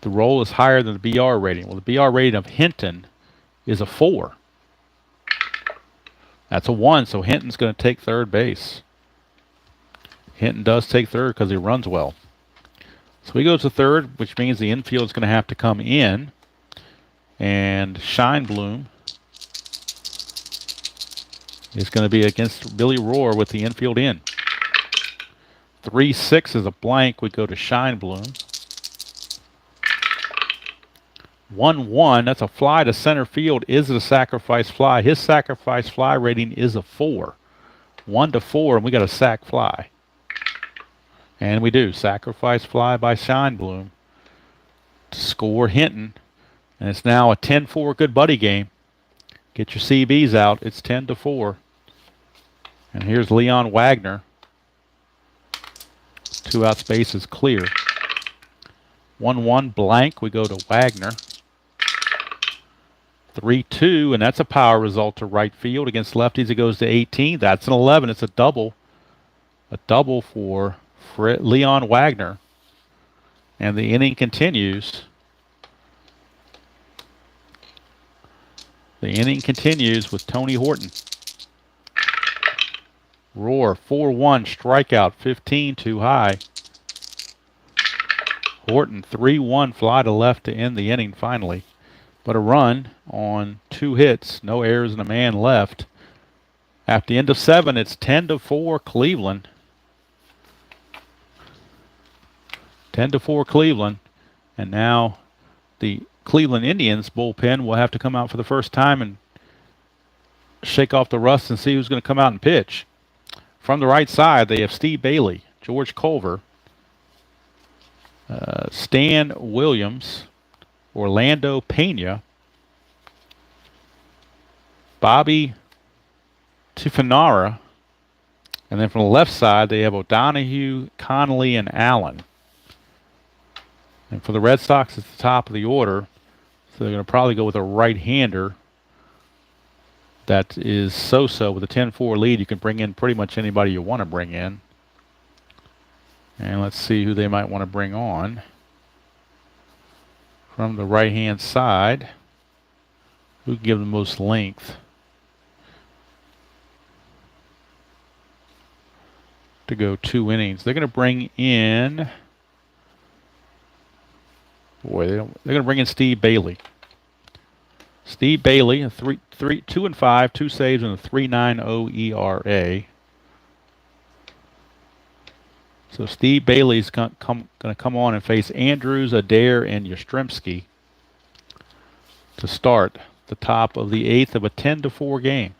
the roll is higher than the BR rating. Well, the BR rating of Hinton is a 4. That's a 1, so Hinton's going to take third base. Hinton does take third because he runs well. So he goes to third, which means the infield is going to have to come in. And Scheinblum is going to be against Billy Rohr with the infield in. 3-6 is a blank. We go to Scheinblum. 1-1, that's a fly to center field. Is it a sacrifice fly? His sacrifice fly rating is a 4. 1-4, and we got a sac fly. And we do. Sacrifice fly by Scheinblum to score Hinton. And it's now a 10-4 good buddy game. Get your CBs out. It's 10-4. And here's Leon Wagner. 2 outs, base is clear. 1-1 blank. We go to Wagner. 3-2, and that's a power result to right field. Against lefties, it goes to 18. That's an 11. It's a double. A double for Leon Wagner. And the inning continues. The inning continues with Tony Horton. Rohr, 4-1, strikeout, 15 too high. Horton, 3-1, fly to left to end the inning finally. But a run on 2 hits, no errors and a man left. At the end of 7, it's 10-4 Cleveland. 10-4 Cleveland. And now the Cleveland Indians bullpen will have to come out for the first time and shake off the rust and see who's going to come out and pitch. From the right side, they have Steve Bailey, George Culver, Stan Williams, Orlando Pena, Bobby Tifanara, and then from the left side, they have O'Donohue, Connolly, and Allen. And for the Red Sox, it's the top of the order. So they're going to probably go with a right-hander that is so-so. With a 10-4 lead, you can bring in pretty much anybody you want to bring in. And let's see who they might want to bring on. From the right-hand side, who can give the most length to go 2 innings? They're going to bring in... Boy, they're going to bring in Steve Bailey. Steve Bailey, 2-5, 2 saves, and a 3.90 ERA. So Steve Bailey's going to come on and face Andrews, Adair, and Yastrzemski to start the top of the 8th of a 10-4 game.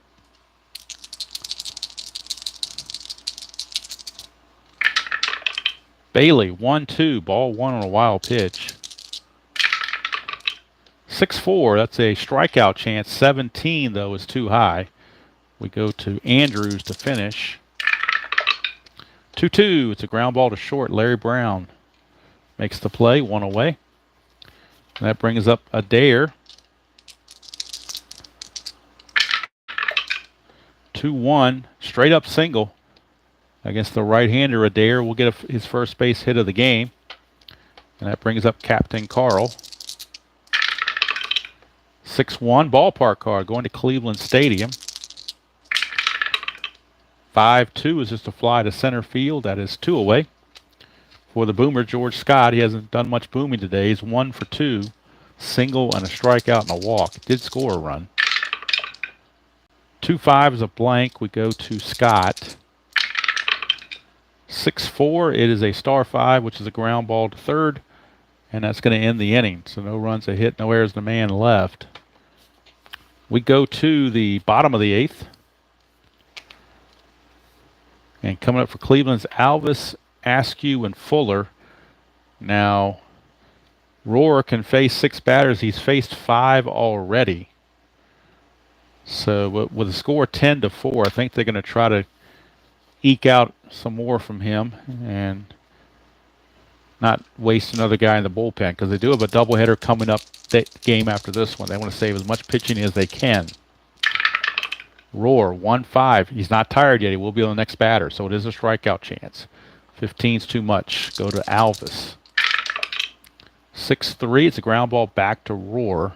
Bailey, 1-2, ball 1 on a wild pitch. 6-4, that's a strikeout chance. 17, though, is too high. We go to Andrews to finish. 2-2, it's a ground ball to short. Larry Brown makes the play, 1 away. And that brings up Adair. 2-1, straight up single against the right-hander. Adair will get his first base hit of the game. And that brings up Captain Carl. 6-1, ballpark card going to Cleveland Stadium. 5-2 is just a fly to center field. That is 2 away. For the boomer, George Scott, he hasn't done much booming today. He's 1 for 2. Single and a strikeout and a walk. Did score a run. 2-5 is a blank. We go to Scott. 6-4, it is a star 5, which is a ground ball to third. And that's going to end the inning. So no runs, a hit, no errors, and a man left. We go to the bottom of the 8th. And coming up for Cleveland's Alvis, Askew, and Fuller. Now, Rohr can face 6 batters. He's faced 5 already. So with a score 10-4, I think they're going to try to eke out some more from him and not waste another guy in the bullpen, because they do have a doubleheader coming up that game after this one. They want to save as much pitching as they can. Rohr, 1-5. He's not tired yet. He will be on the next batter, so it is a strikeout chance. 15's too much. Go to Alvis. 6-3. It's a ground ball back to Rohr.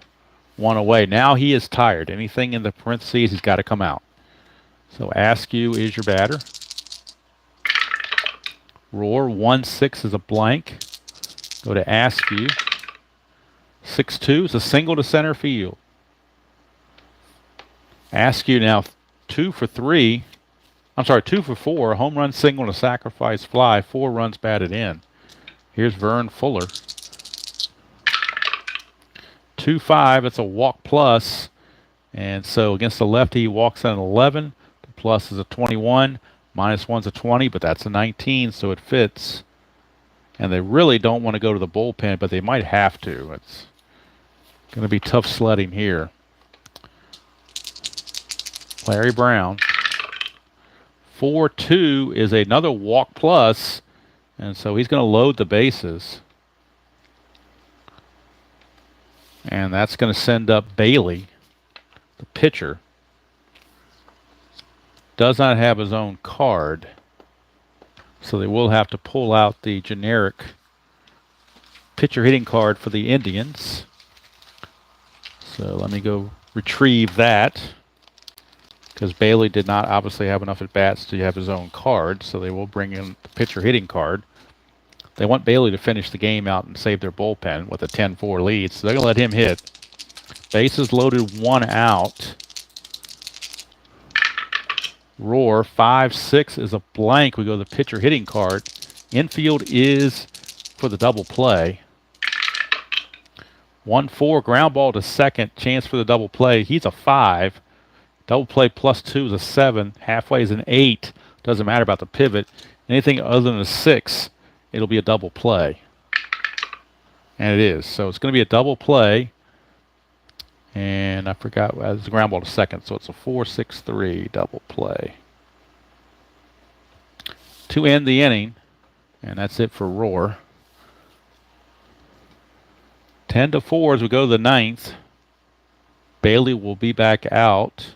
1 away. Now he is tired. Anything in the parentheses, he's got to come out. So Askew is your batter. Rohr, 1-6 is a blank. Go to Askew. 6-2 is a single to center field. Askew now 2 for 3. I'm sorry, 2 for 4. A home run, single, and a sacrifice fly. 4 runs batted in. Here's Vern Fuller. 2-5. It's a walk plus. And so against the lefty, he walks in an 11. The plus is a 21. -1's a 20, but that's a 19, so it fits. And they really don't want to go to the bullpen, but they might have to. It's going to be tough sledding here. Larry Brown. 4-2 is another walk plus, and so he's going to load the bases. And that's going to send up Bailey, the pitcher. Does not have his own card, so they will have to pull out the generic pitcher hitting card for the Indians. So let me go retrieve that, because Bailey did not obviously have enough at-bats to have his own card, so they will bring in the pitcher hitting card. They want Bailey to finish the game out and save their bullpen with a 10-4 lead, so they're going to let him hit. Bases loaded, 1 out. Rohr, 5-6 is a blank. We go to the pitcher hitting card. Infield is for the double play. 1-4, ground ball to second. Chance for the double play. He's a 5. Double play +2 is a 7. Halfway is an 8. Doesn't matter about the pivot. Anything other than a 6, it'll be a double play. And it is. So it's going to be a double play. And I forgot, it's a ground ball to second, so it's a 4-6-3 double play. To end the inning, and that's it for Rohr. 10-4 as we go to the 9th. Bailey will be back out.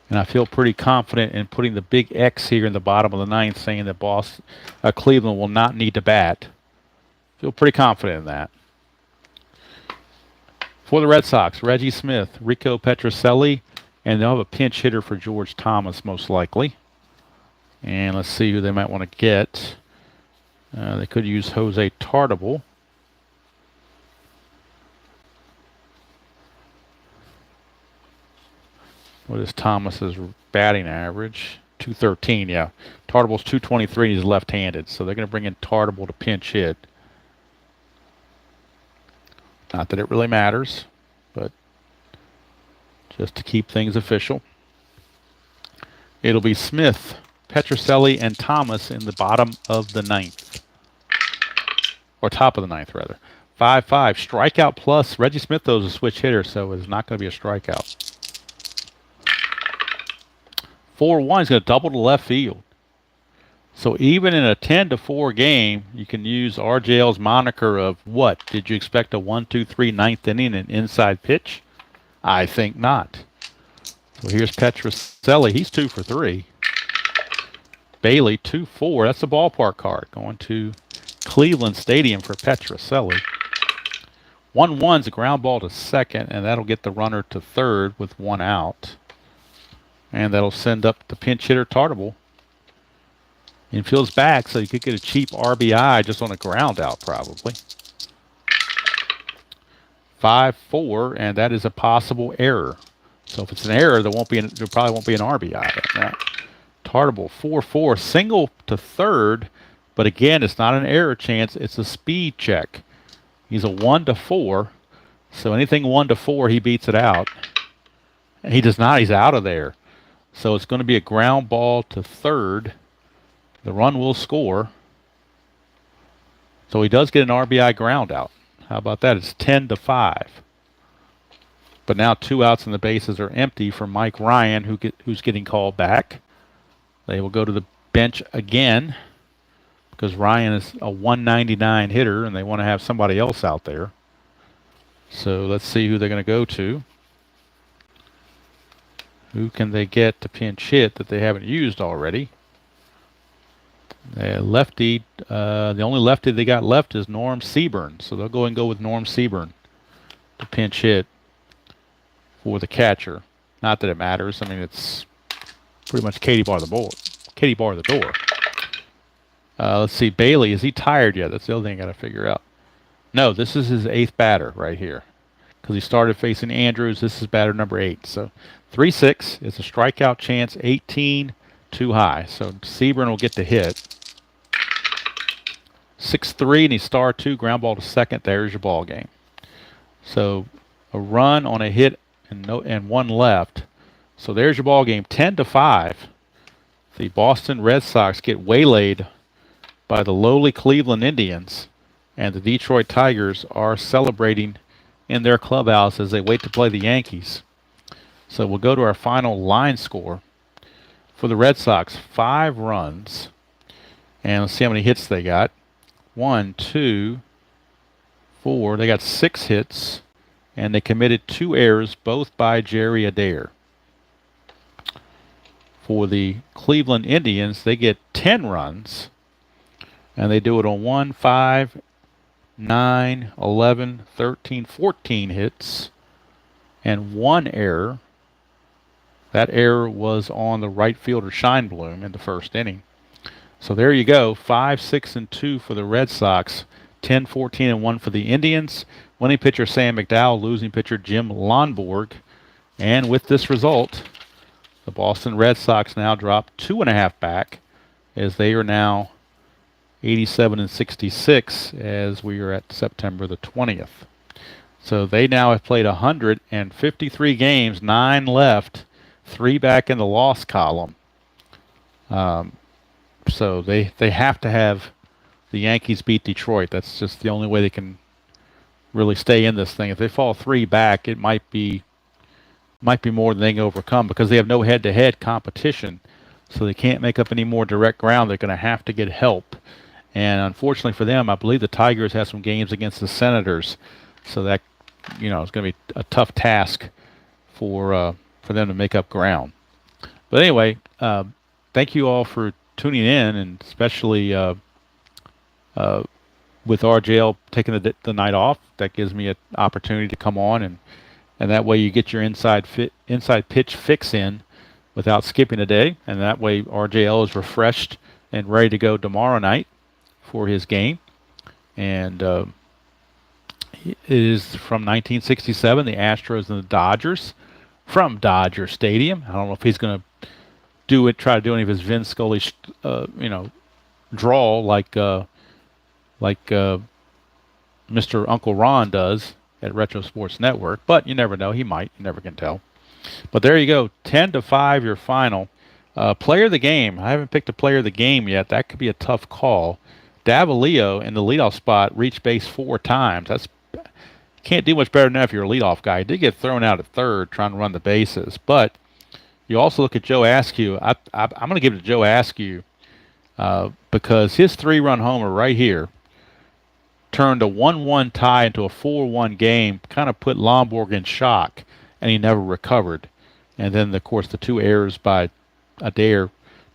And I feel pretty confident in putting the big X here in the bottom of the 9th, saying that Cleveland will not need to bat. Feel pretty confident in that. For the Red Sox, Reggie Smith, Rico Petrocelli, and they'll have a pinch hitter for George Thomas most likely. And let's see who they might want to get. They could use Jose Tartable. What is Thomas's batting average? 213, yeah. Tartable's 223, he's left-handed, so they're going to bring in Tartable to pinch hit. Not that it really matters, but just to keep things official. It'll be Smith, Petrocelli, and Thomas in the bottom of the 9th. Or top of the 9th, rather. 5-5. Strikeout plus. Reggie Smith, though, is a switch hitter, so it's not going to be a strikeout. 4-1 is going to double to left field. So even in a 10-4 game, you can use RJL's moniker of what? Did you expect a 1-2-3 9th inning and inside pitch? I think not. So here's Petrocelli. He's 2 for 3. Bailey, 2-4. That's the ballpark card going to Cleveland Stadium for Petrocelli. 1-1 is a ground ball to second, and that'll get the runner to third with 1 out. And that'll send up the pinch hitter Tartable. Infield's back, so you could get a cheap RBI just on a ground out, probably. 5-4, and that is a possible error. So if it's an error, there probably won't be an RBI. Now, Tartable, 4-4, single to third, but again, it's not an error chance. It's a speed check. He's a 1-4. So anything 1-4, he beats it out. He does not. He's out of there. So it's going to be a ground ball to third. The run will score. So he does get an RBI ground out. How about that? It's 10-5. But now 2 outs and the bases are empty for Mike Ryan, who's getting called back. They will go to the bench again because Ryan is a 199 hitter and they want to have somebody else out there. So let's see who they're going to go to. Who can they get to pinch hit that they haven't used already? Lefty, the only lefty they got left is Norm Seaburn. So they'll go with Norm Seaburn to pinch hit for the catcher. Not that it matters. I mean, it's pretty much Katie bar the door. Let's see. Bailey, is he tired yet? That's the other thing I got to figure out. No, this is his 8th batter right here. Because he started facing Andrews. This is batter number 8. So 3-6 is a strikeout chance, 18 too high. So Seaburn will get the hit. 6-3 and he's star 2, ground ball to second. There's your ball game. So a run on a hit and 1 left. So there's your ball game, 10-5. The Boston Red Sox get waylaid by the lowly Cleveland Indians, and the Detroit Tigers are celebrating in their clubhouse as they wait to play the Yankees. So we'll go to our final line score. For the Red Sox, 5 runs. And let's see how many hits they got. 1, 2, 4. They got 6 hits. And they committed 2 errors, both by Jerry Adair. For the Cleveland Indians, they get 10 runs. And they do it on 1, 5, 9, 11, 13, 14 hits. And 1 error. That error was on the right fielder Scheinblum in the first inning. So there you go, 5, 6, and 2 for the Red Sox, 10, 14, and 1 for the Indians. Winning pitcher Sam McDowell, losing pitcher Jim Lonborg. And with this result, the Boston Red Sox now drop 2.5 back as they are now 87 and 66 as we are at September the 20th. So they now have played 153 games, 9 left, 3 back in the loss column. So they have to have the Yankees beat Detroit. That's just the only way they can really stay in this thing. If they fall 3 back, it might be more than they can overcome because they have no head-to-head competition. So they can't make up any more direct ground. They're going to have to get help. And unfortunately for them, I believe the Tigers have some games against the Senators. So that, it's going to be a tough task for them to make up ground. But anyway, thank you all for tuning in, and especially with RJL taking the night off. That gives me an opportunity to come on, and that way you get your inside pitch fix in without skipping a day, and that way RJL is refreshed and ready to go tomorrow night for his game. And it is from 1967, the Astros and the Dodgers from Dodger Stadium. I don't know if he's going to try to do any of his Vin Scully, draw like Mr. Uncle Ron does at Retro Sports Network, but you never know. He might. You never can tell. But there you go, 10-5 your final. Player of the game. I haven't picked a player of the game yet. That could be a tough call. Davalillo in the leadoff spot reached base 4 times. Can't do much better than that if you're a leadoff guy. He did get thrown out at third trying to run the bases, but you also look at Joe Askew. I'm going to give it to Joe Askew because his 3-run homer right here turned a 1-1 tie into a 4-1 game, kind of put Lonborg in shock, and he never recovered. And then, of course, the 2 errors by Adair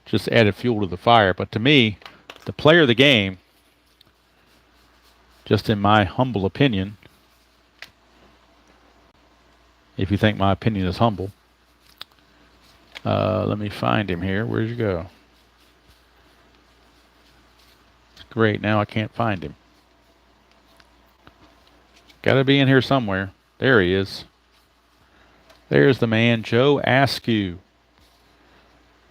just added fuel to the fire. But to me, the player of the game, just in my humble opinion, if you think my opinion is humble, let me find him here. Where'd you go? Great, now I can't find him. Got to be in here somewhere. There he is. There's the man, Joe Askew.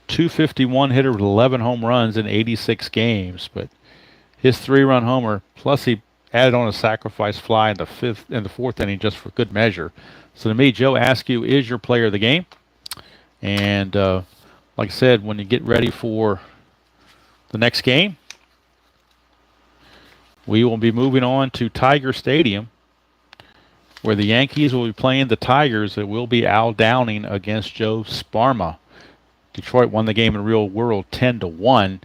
251 hitter with 11 home runs in 86 games. But his 3-run homer, plus he added on a sacrifice fly in the fourth inning just for good measure. So to me, Joe Askew is your player of the game. And like I said, when you get ready for the next game, we will be moving on to Tiger Stadium, where the Yankees will be playing the Tigers. It will be Al Downing against Joe Sparma. Detroit won the game in real world 10-1,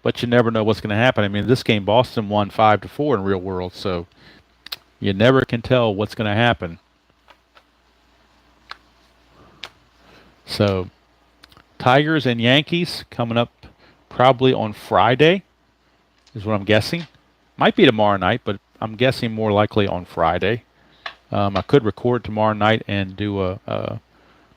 but you never know what's going to happen. I mean, this game Boston won 5-4 in real world, so you never can tell what's going to happen. So, Tigers and Yankees coming up probably on Friday is what I'm guessing. Might be tomorrow night, but I'm guessing more likely on Friday. I could record tomorrow night and do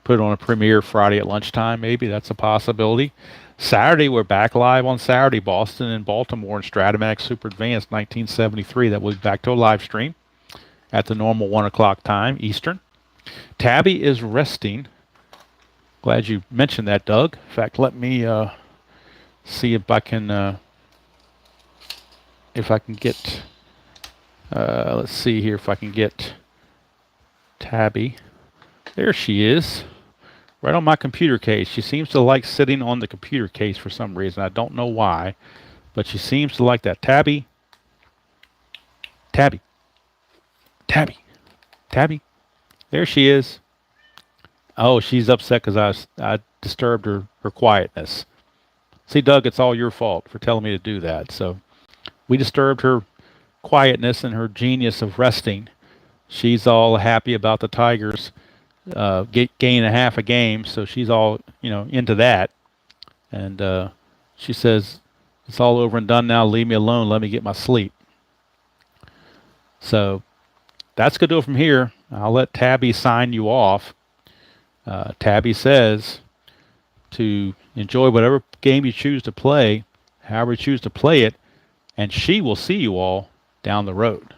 put it on a premiere Friday at lunchtime. Maybe that's a possibility. Saturday, we're back live on Saturday. Boston and Baltimore and Stratomax Super Advanced 1973. That will be back to a live stream at the normal 1 o'clock time Eastern. Tabby is resting. Glad you mentioned that, Doug. In fact, let me see if I can get. Let's see here if I can get Tabby. There she is, right on my computer case. She seems to like sitting on the computer case for some reason. I don't know why, but she seems to like that. Tabby. Tabby. Tabby. Tabby. There she is. Oh, she's upset because I disturbed her quietness. See, Doug, it's all your fault for telling me to do that. So we disturbed her quietness and her genius of resting. She's all happy about the Tigers gaining a half a game, so she's all into that. And she says, "It's all over and done now. Leave me alone. Let me get my sleep." So that's going to do it from here. I'll let Tabby sign you off. Tabby says to enjoy whatever game you choose to play, however you choose to play it, and she will see you all down the road.